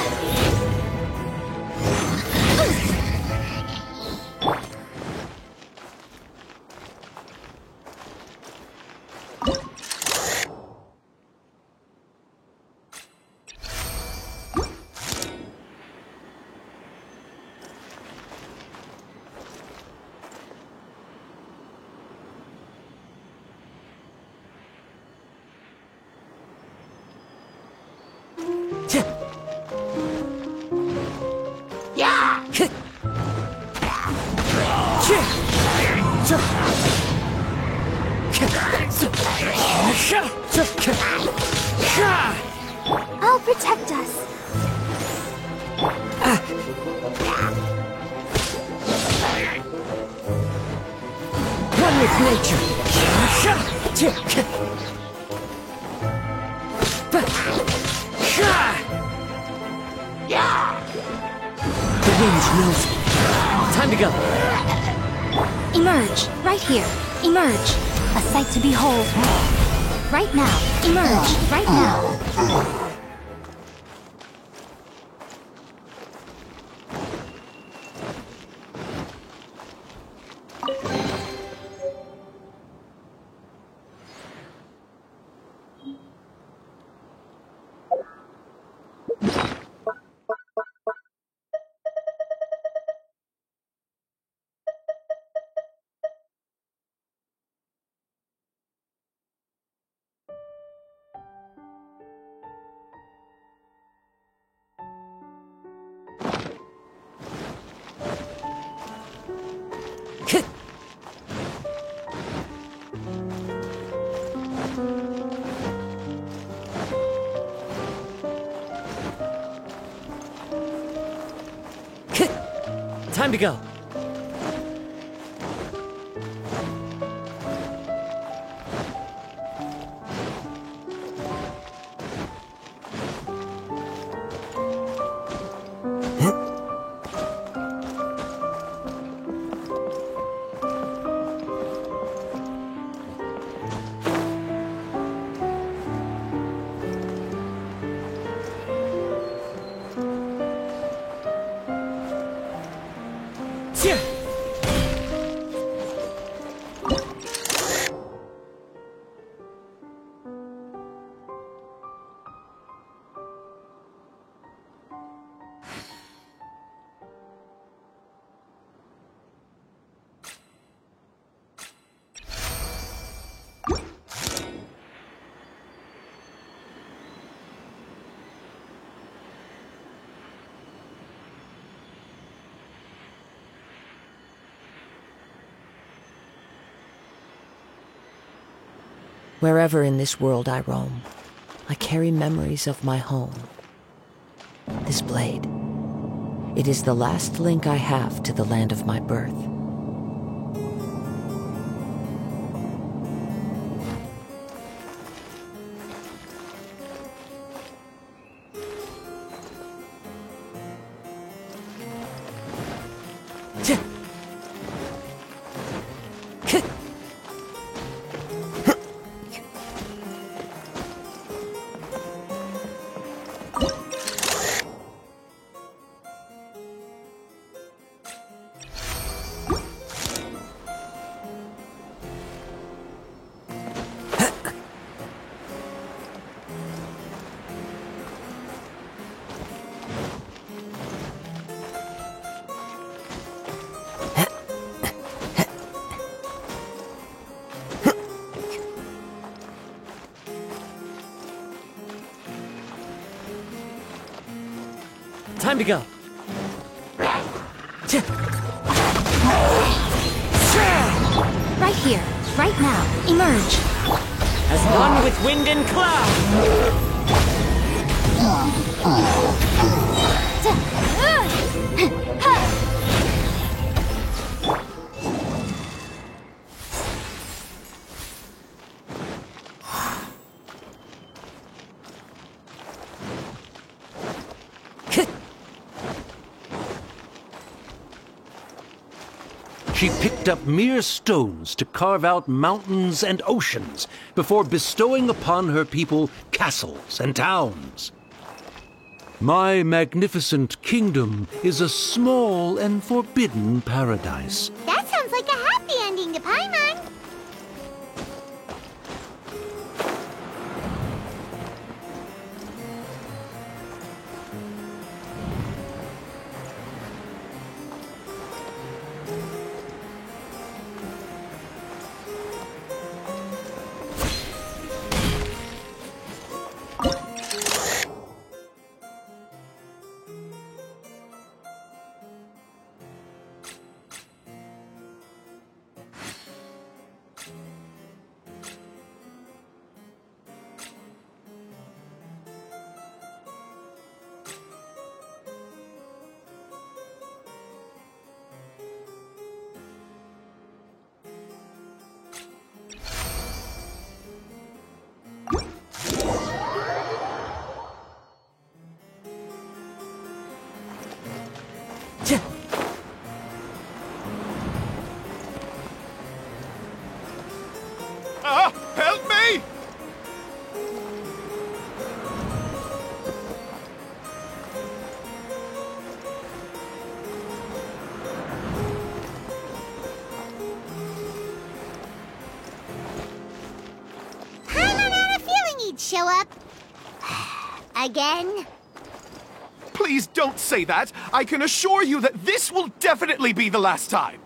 I'll protect us. One with nature. The wind knows me. Time to go. Emerge, right here. Emerge. A sight to behold. Right now. Emerge, right now. Time to go. Wherever in this world I roam, I carry memories of my home. This blade, it is the last link I have to the land of my birth. Time to go. Right here, right now. Emerge. As one with wind and cloud. She picked up mere stones to carve out mountains and oceans before bestowing upon her people castles and towns. My magnificent kingdom is a small and forbidden paradise. That sounds like a happy ending to Paimon. Help me! Paimon had a feeling he'd show up. Again? Please don't say that. I can assure you that this will definitely be the last time.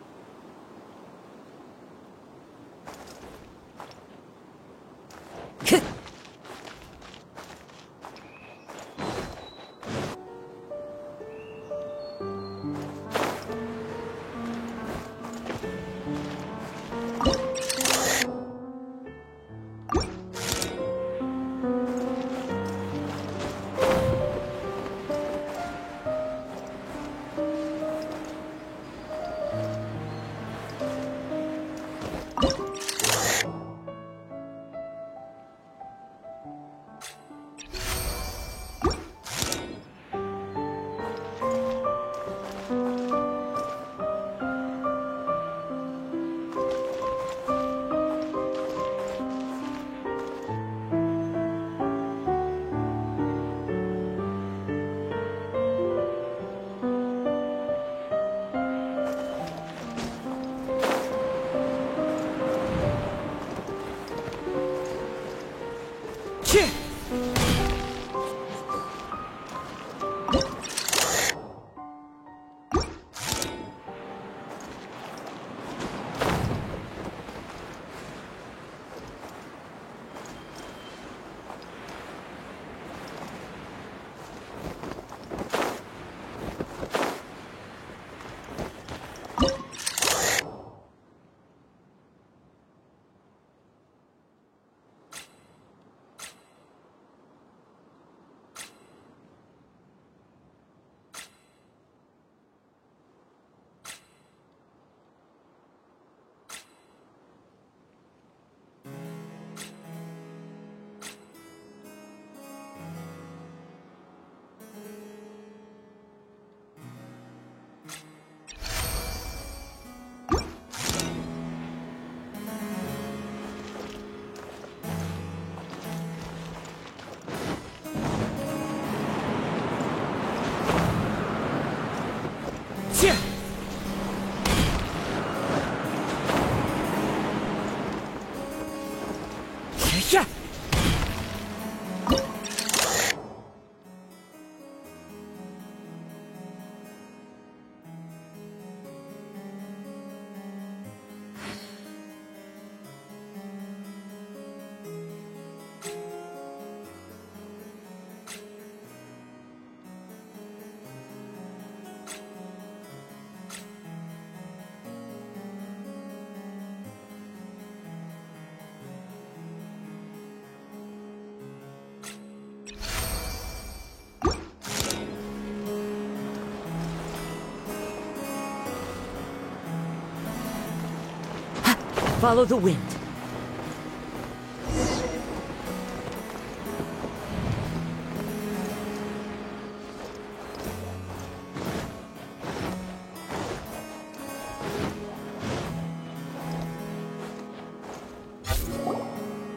Follow the wind.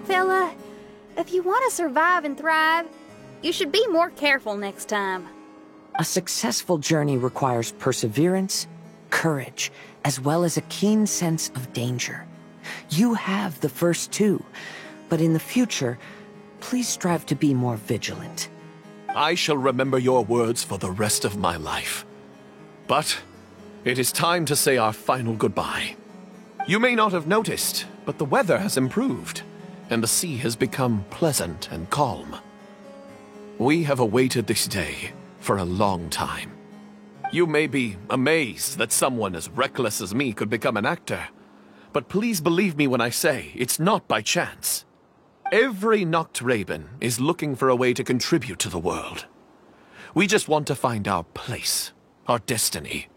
Fella, if you want to survive and thrive, you should be more careful next time. A successful journey requires perseverance, courage, as well as a keen sense of danger. You have the first two, but in the future, please strive to be more vigilant. I shall remember your words for the rest of my life. But it is time to say our final goodbye. You may not have noticed, but the weather has improved, and the sea has become pleasant and calm. We have awaited this day for a long time. You may be amazed that someone as reckless as me could become an actor, but please believe me when I say it's not by chance. Every Noctraben is looking for a way to contribute to the world. We just want to find our place, our destiny.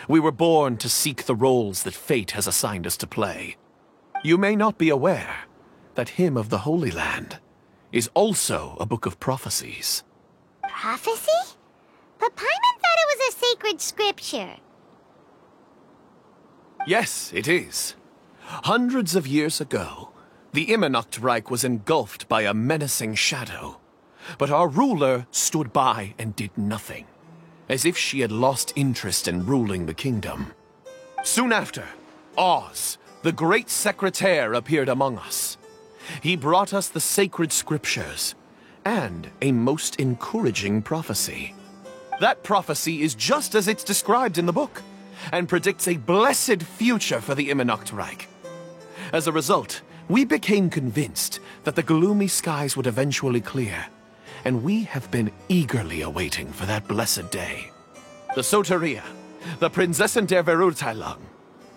We were born to seek the roles that fate has assigned us to play. You may not be aware that Hymn of the Holy Land is also a book of prophecies. Prophecy? But Paimon thought it was a sacred scripture. Yes, it is. Hundreds of years ago, the Immernacht Reich was engulfed by a menacing shadow. But our ruler stood by and did nothing, as if she had lost interest in ruling the kingdom. Soon after, Oz, the great secretaire, appeared among us. He brought us the sacred scriptures and a most encouraging prophecy. That prophecy is just as it's described in the book, and predicts a blessed future for the Immernacht Reich. As a result, we became convinced that the gloomy skies would eventually clear, and we have been eagerly awaiting for that blessed day. The Soteria, the Prinzessin der Verurteilung,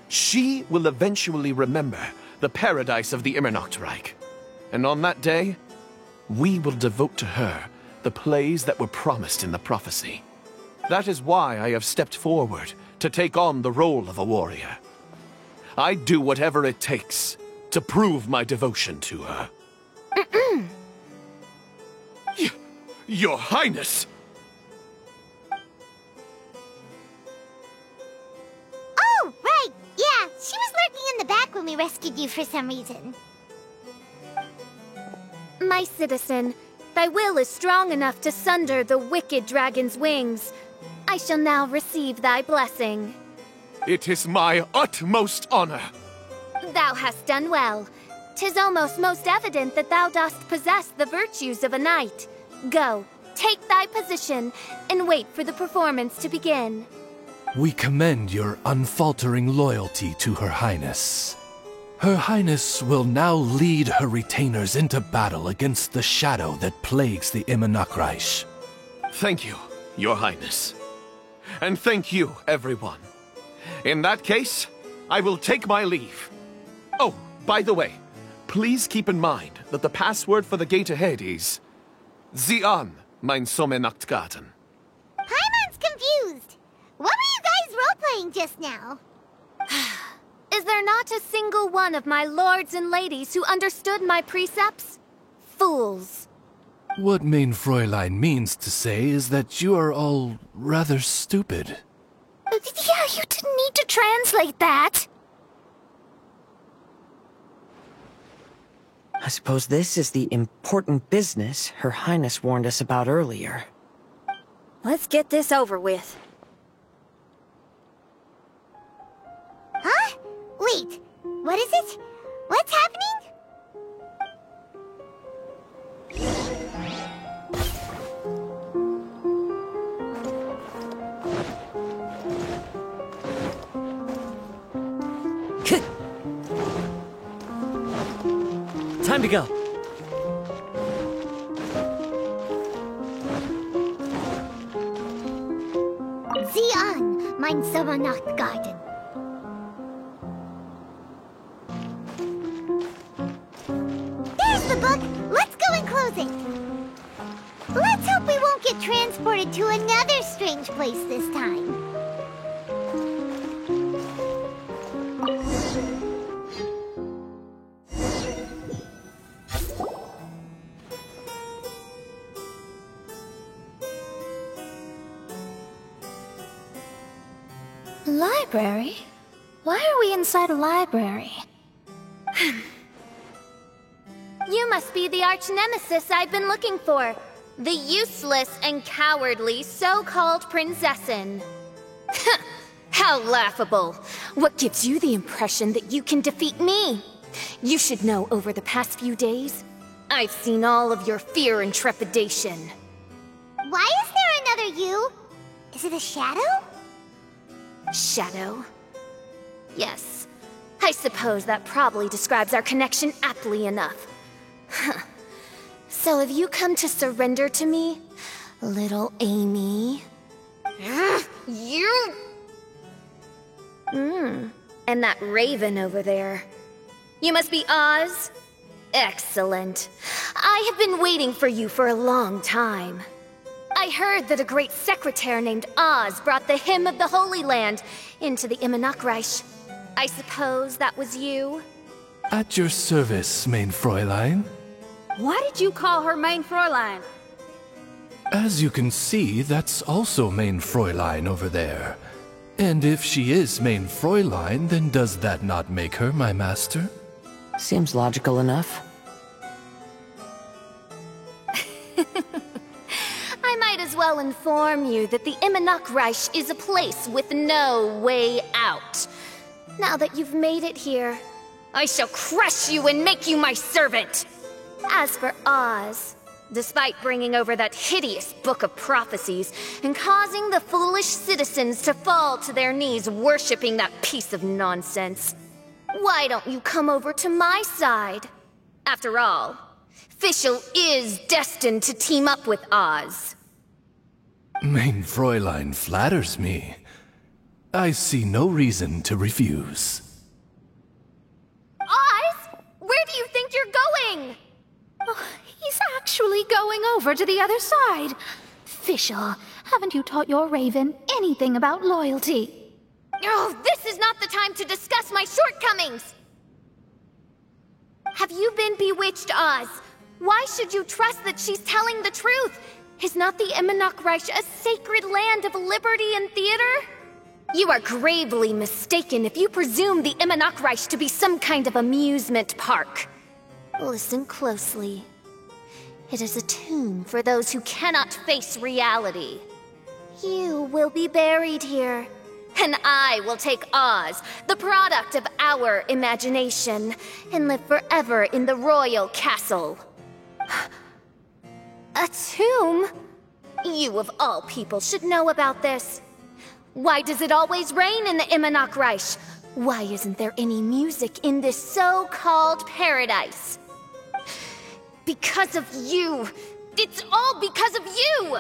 she will eventually remember the paradise of the Immernacht Reich, and on that day, we will devote to her the plays that were promised in the prophecy. That is why I have stepped forward to take on the role of a warrior. I'd do whatever it takes to prove my devotion to her. Your Highness! Oh, right! Yeah, she was lurking in the back when we rescued you for some reason. My citizen, thy will is strong enough to sunder the wicked dragon's wings. I shall now receive thy blessing. It is my utmost honor. Thou hast done well. 'Tis almost most evident that thou dost possess the virtues of a knight. Go, take thy position, and wait for the performance to begin. We commend your unfaltering loyalty to Her Highness. Her Highness will now lead her retainers into battle against the shadow that plagues the Immernacht Reich. Thank you, Your Highness. And thank you, everyone. In that case, I will take my leave. Oh, by the way, please keep in mind that the password for the gate ahead is Zian, mein Sommernachtgarten. Paimon's confused. What were you guys role-playing just now? Is there not a single one of my lords and ladies who understood my precepts? Fools. What Mein Fräulein means to say is that you are all rather stupid. Yeah, you didn't need to translate that. I suppose this is the important business Her Highness warned us about earlier. Let's get this over with. Huh? Wait, what is it? What's happening? Time to go. Zian, mein Sommernachtgarten. There's the book. Let's go and close it. Let's hope we won't get transported to another strange place this time. Library? Why are we inside a library? You must be the arch-nemesis I've been looking for. The useless and cowardly so-called Princessin. How laughable. What gives you the impression that you can defeat me? You should know over the past few days, I've seen all of your fear and trepidation. Why is there another you? Is it a shadow? Shadow? Yes. I suppose that probably describes our connection aptly enough. So have you come to surrender to me, little Amy? You... And that raven over there. You must be Oz? Excellent. I have been waiting for you for a long time. I heard that a great secretary named Oz brought the Hymn of the Holy Land into the Ima Nachreich. I suppose that was you? At your service, mein Fräulein. Why did you call her Mein Fräulein? As you can see, that's also mein Fräulein over there. And if she is mein Fräulein, then does that not make her my master? Seems logical enough. I might as well inform you that the Ima Nachreich is a place with no way out. Now that you've made it here, I shall crush you and make you my servant! As for Oz, despite bringing over that hideous book of prophecies and causing the foolish citizens to fall to their knees worshipping that piece of nonsense, why don't you come over to my side? After all, Fischl is destined to team up with Oz. Mein Fräulein flatters me. I see no reason to refuse. Oz? Where do you think you're going? Oh, he's actually going over to the other side. Fischl, haven't you taught your raven anything about loyalty? Oh, this is not the time to discuss my shortcomings! Have you been bewitched, Oz? Why should you trust that she's telling the truth? Is not the Ima Nachreich a sacred land of liberty and theater? You are gravely mistaken if you presume the Ima Nachreich to be some kind of amusement park. Listen closely. It is a tomb for those who cannot face reality. You will be buried here, and I will take Oz, the product of our imagination, and live forever in the royal castle. A tomb? You of all people should know about this. Why does it always rain in the Ima Nachreich? Why isn't there any music in this so-called paradise? Because of you! It's all because of you!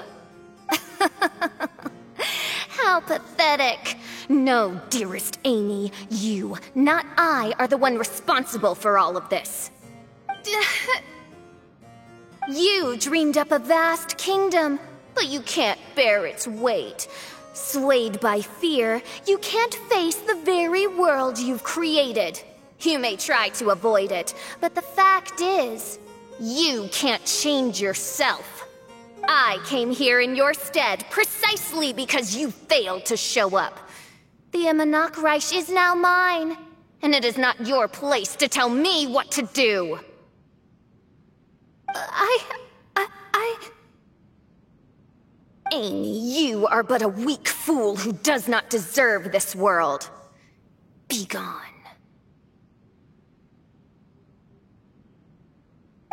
How pathetic. No, dearest Amy, you, not I, are the one responsible for all of this. You dreamed up a vast kingdom, but you can't bear its weight. Swayed by fear, you can't face the very world you've created. You may try to avoid it, but the fact is, you can't change yourself. I came here in your stead precisely because you failed to show up. The Ima Nachreich is now mine, and it is not your place to tell me what to do. Amy, you are but a weak fool who does not deserve this world. Be gone.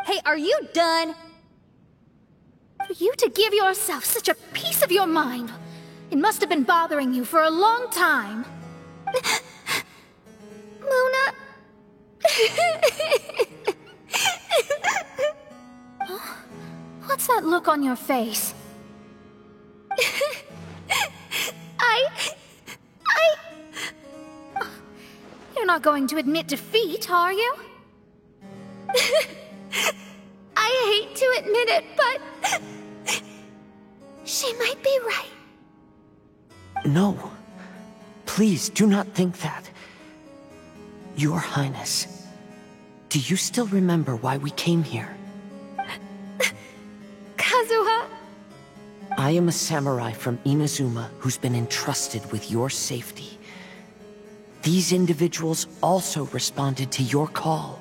Hey, are you done? For you to give yourself such a piece of your mind, it must have been bothering you for a long time. Luna... What's that look on your face? You're not going to admit defeat, are you? I hate to admit it, but... she might be right. No. Please, do not think that. Your Highness, do you still remember why we came here? Kazuha? I am a samurai from Inazuma who's been entrusted with your safety these individuals also responded to your call.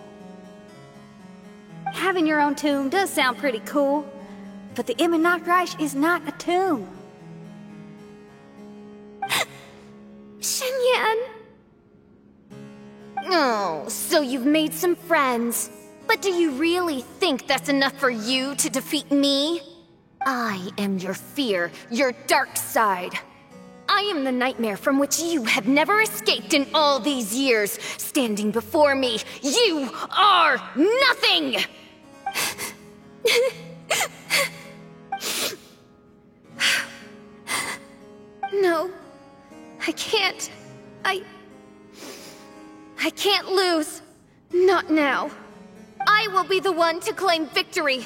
Having your own tomb does sound pretty cool, but the Immernachtreich is not a tomb. Shen-Yan! Oh, so you've made some friends. But do you really think that's enough for you to defeat me? I am your fear, your dark side. I am the nightmare from which you have never escaped in all these years. Standing before me, you are nothing! No, I can't. I can't lose. Not now. I will be the one to claim victory.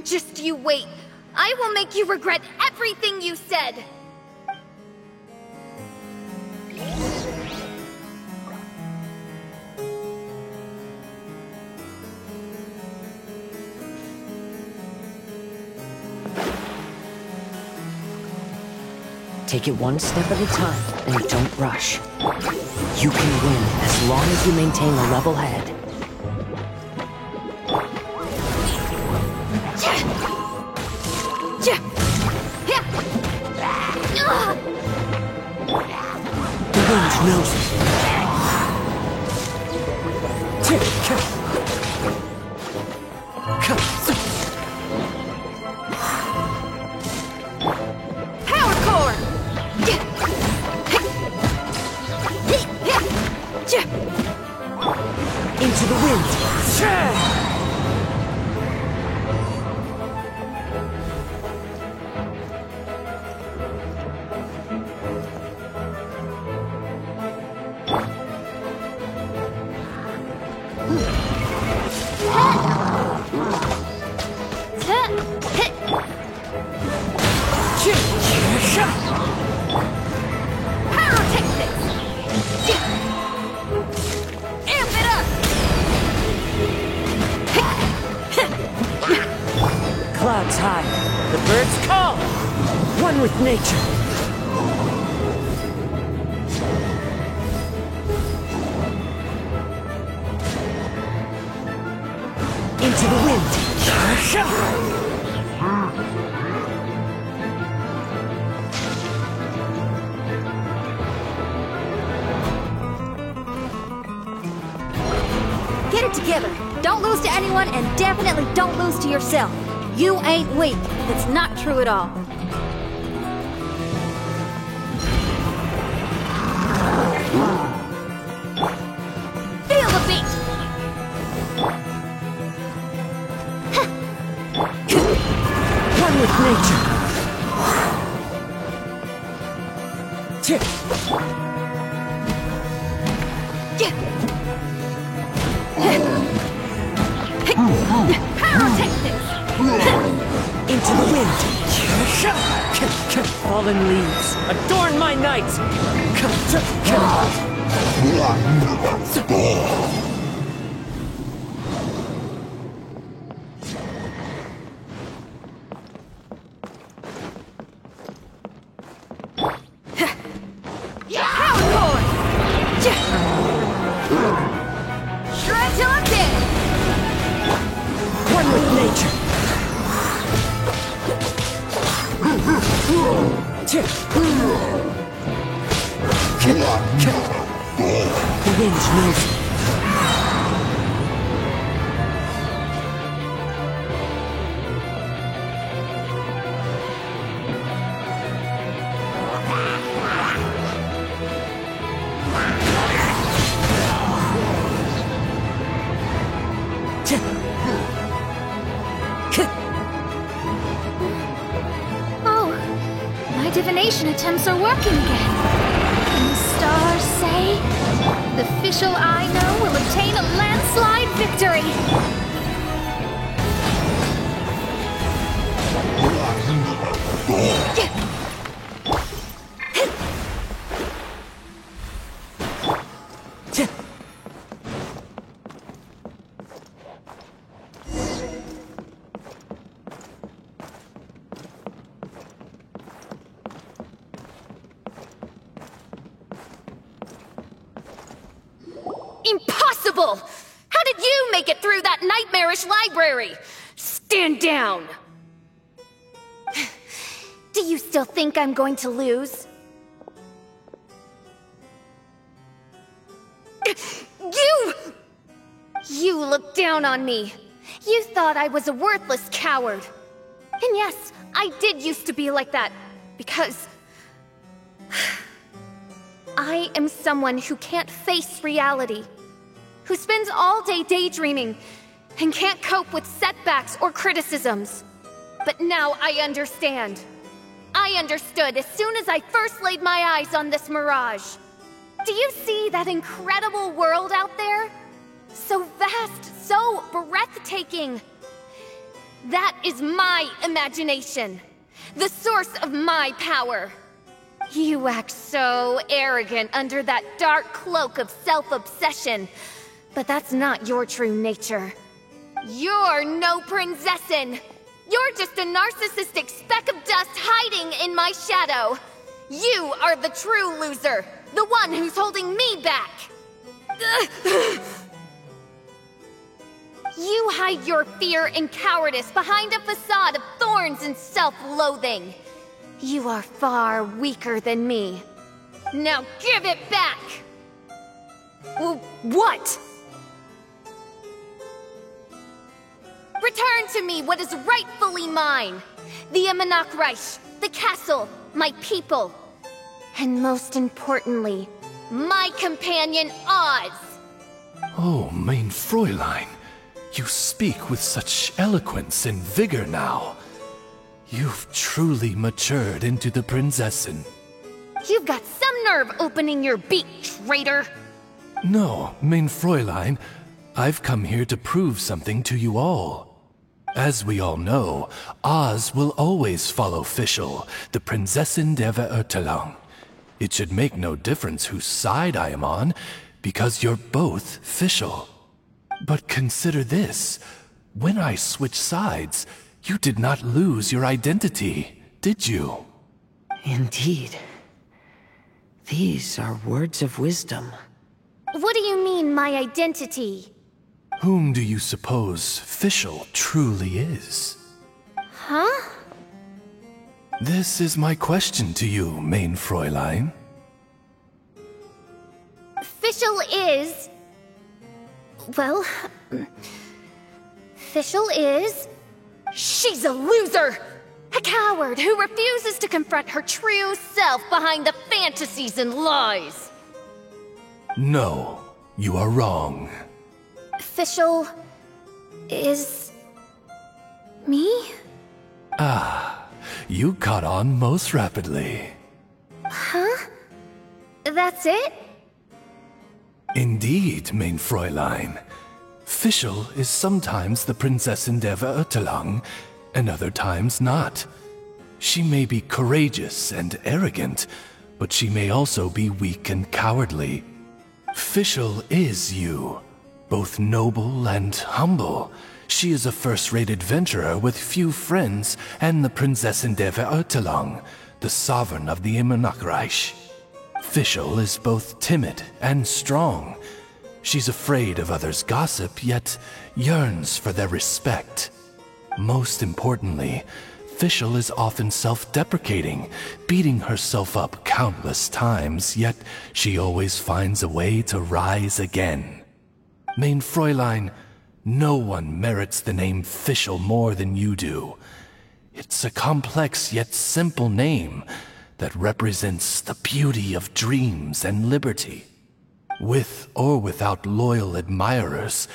Just you wait. I will make you regret everything you said. Take it one step at a time, and don't rush. You can win as long as you maintain a level head. The wind knows it. Power core! Into the wind! Clouds high, the birds call! One with nature! Into the wind! Get it together. Don't lose to anyone, and definitely don't lose to yourself. You ain't weak. That's not true at all. Feel the beat! One with nature! Power tactics! Into the wind! Fallen leaves, adorn my night! Power core! Shred till I'm dead! One with nature! The wind knows it. Oh, my divination attempts are working again. And the stars say the official I know will obtain a landslide victory. Impossible! How did you make it through that nightmarish library? Stand down! Do you still think I'm going to lose? You looked down on me. You thought I was a worthless coward. And yes, I did used to be like that, because I am someone who can't face reality, who spends all day daydreaming, and can't cope with setbacks or criticisms. But now I understand. I understood as soon as I first laid my eyes on this mirage. Do you see that incredible world out there? So vast, so breathtaking. That is my imagination, the source of my power. You act so arrogant under that dark cloak of self-obsession, but that's not your true nature. You're no Prinzessin. You're just a narcissistic speck of dust hiding in my shadow. You are the true loser, the one who's holding me back. You hide your fear and cowardice behind a facade of thorns and self-loathing. You are far weaker than me. Now give it back! What? Return to me what is rightfully mine. The Imanok Reich, the castle, my people. And most importantly, my companion Oz. Oh, mein Fräulein. You speak with such eloquence and vigor now. You've truly matured into the Prinzessin. You've got some nerve opening your beak, traitor! No, mein Fräulein, I've come here to prove something to you all. As we all know, Oz will always follow Fischl, the Prinzessin der Verurteilung. It should make no difference whose side I am on, because you're both Fischl. But consider this. When I switched sides, you did not lose your identity, did you? Indeed. These are words of wisdom. What do you mean, my identity? Whom do you suppose Fischl truly is? Huh? This is my question to you, mein Fräulein. Fischl is... Well... Fischl is... She's a loser! A coward who refuses to confront her true self behind the fantasies and lies! No, you are wrong. Fischl... is... me? Ah, you caught on most rapidly. Huh? That's it? Indeed, mein Fräulein. Fischl is sometimes the Prinzessin der Verurteilung, and other times not. She may be courageous and arrogant, but she may also be weak and cowardly. Fischl is you, both noble and humble. She is a first-rate adventurer with few friends and the Prinzessin der Verurteilung, the sovereign of the Imanok Reich. Fischl is both timid and strong. She's afraid of others' gossip, yet yearns for their respect. Most importantly, Fischl is often self-deprecating, beating herself up countless times, yet she always finds a way to rise again. Mein Fräulein, no one merits the name Fischl more than you do. It's a complex yet simple name that represents the beauty of dreams and liberty. With or without loyal admirers,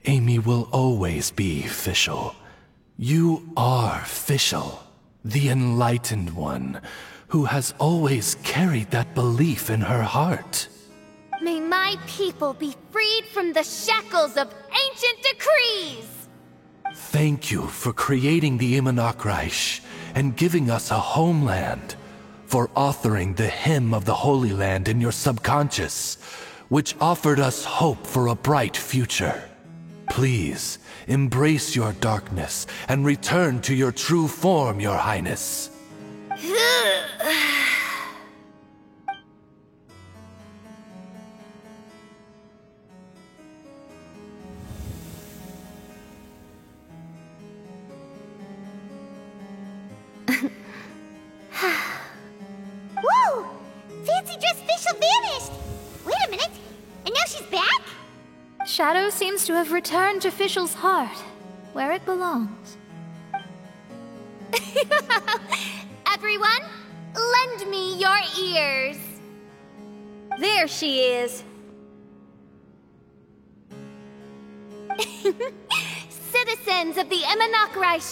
Amy will always be Fischl. You are Fischl, the enlightened one, who has always carried that belief in her heart. May my people be freed from the shackles of ancient decrees! Thank you for creating the Imanok Reich and giving us a homeland, for authoring the hymn of the Holy Land in your subconscious, which offered us hope for a bright future. Please, embrace your darkness and return to your true form, Your Highness. Fischl vanished! Wait a minute, and now she's back? Shadow seems to have returned to Fischl's heart, where it belongs. Everyone, lend me your ears. There she is. Citizens of the Immernoch Reich,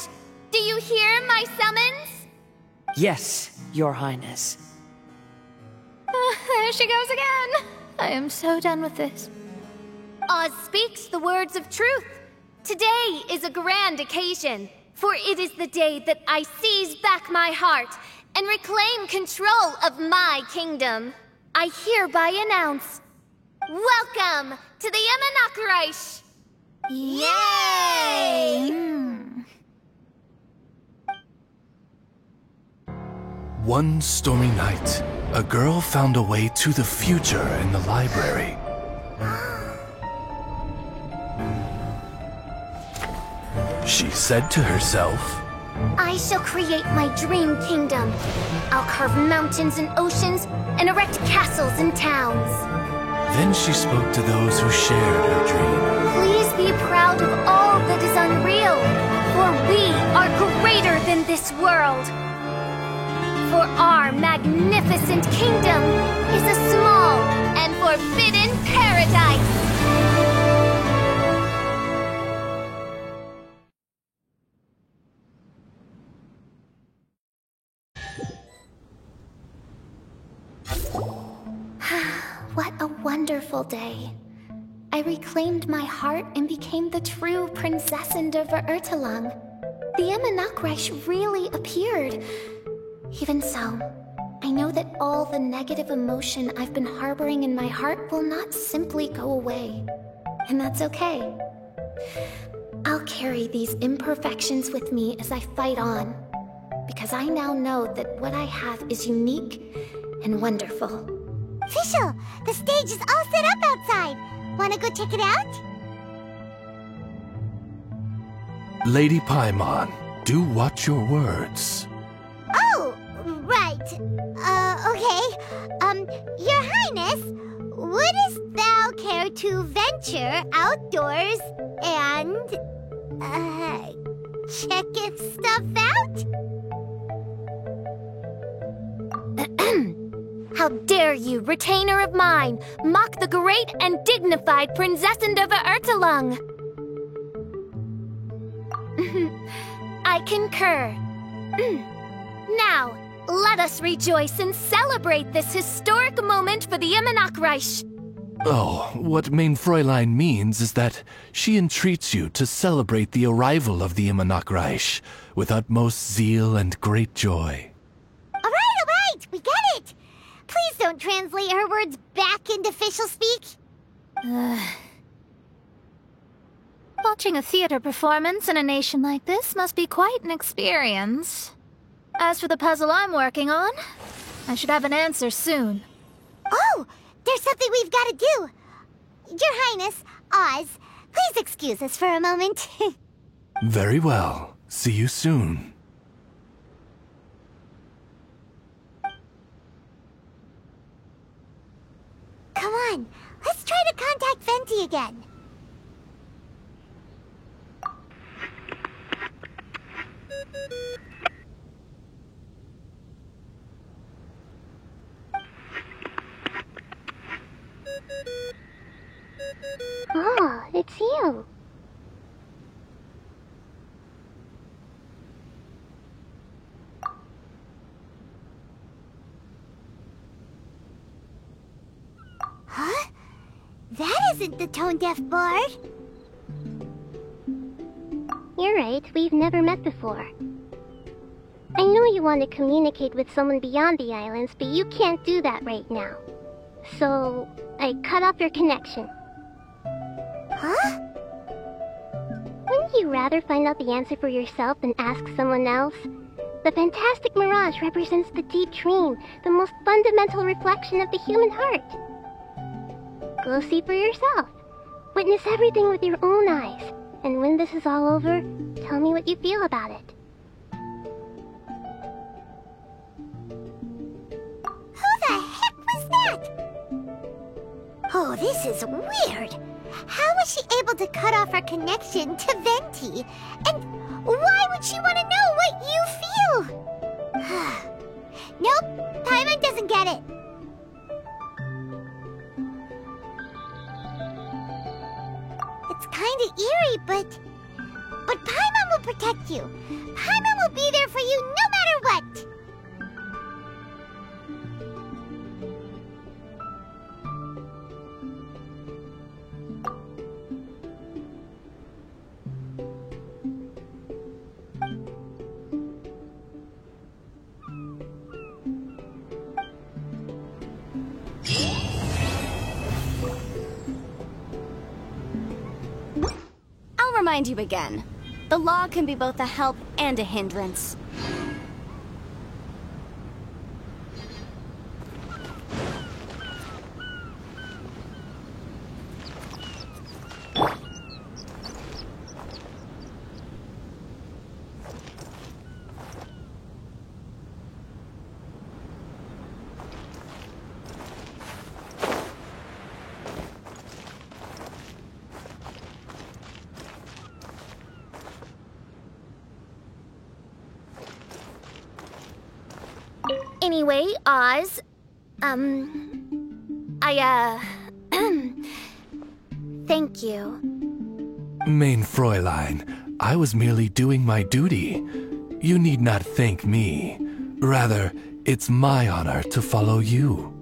do you hear my summons? Yes, Your Highness. There she goes again. I am so done with this. Oz speaks the words of truth. Today is a grand occasion, for it is the day that I seize back my heart and reclaim control of my kingdom. I hereby announce, welcome to the Immernoch Reich! Yay! One stormy night, a girl found a way to the future in the library. She said to herself, I shall create my dream kingdom. I'll carve mountains and oceans and erect castles and towns. Then she spoke to those who shared her dream. Please be proud of all that is unreal, for we are greater than this world. For our magnificent kingdom is a small and forbidden paradise. What a wonderful day. I reclaimed my heart and became the true Prinzessin der Verurteilung. The Immernoch Reich really appeared. Even so, I know that all the negative emotion I've been harboring in my heart will not simply go away. And that's okay. I'll carry these imperfections with me as I fight on, because I now know that what I have is unique and wonderful. Fischl, the stage is all set up outside. Wanna go check it out? Lady Paimon, do watch your words. Oh, right. Okay. Your Highness, wouldst thou care to venture outdoors and, check its stuff out? How dare you, retainer of mine, mock the great and dignified Prinzessin der Verurteilung! I concur. Now, let us rejoice and celebrate this historic moment for the Immernoch Reich. Oh, what Mein Fräulein means is that she entreats you to celebrate the arrival of the Immernoch Reich with utmost zeal and great joy. All right, we get it! Please don't translate her words back into Fischl speak. Watching a theater performance in a nation like this must be quite an experience. As for the puzzle I'm working on, I should have an answer soon. Oh, there's something we've got to do. Your Highness, Oz, please excuse us for a moment. Very well. See you soon. Come on, let's try to contact Venti again. Oh, it's you. Huh? That isn't the tone-deaf bard. You're right, we've never met before. I know you want to communicate with someone beyond the islands, but you can't do that right now. So, I cut off your connection. Huh? Wouldn't you rather find out the answer for yourself than ask someone else? The fantastic mirage represents the deep dream, the most fundamental reflection of the human heart. Go see for yourself. Witness everything with your own eyes. And when this is all over, tell me what you feel about it. Who the heck was that? Oh, this is weird. How was she able to cut off her connection to Venti? And why would she want to know what you feel? Nope, Paimon doesn't get it. It's kinda eerie, but Paimon will protect you. Paimon will be there for you no matter what. I'll remind you again. The law can be both a help and a hindrance. Anyway, Oz, thank you. Mein Fräulein, I was merely doing my duty. You need not thank me. Rather, it's my honor to follow you.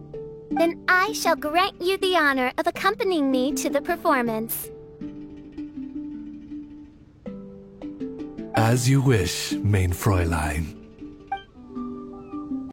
Then I shall grant you the honor of accompanying me to the performance. As you wish, Mein Fräulein.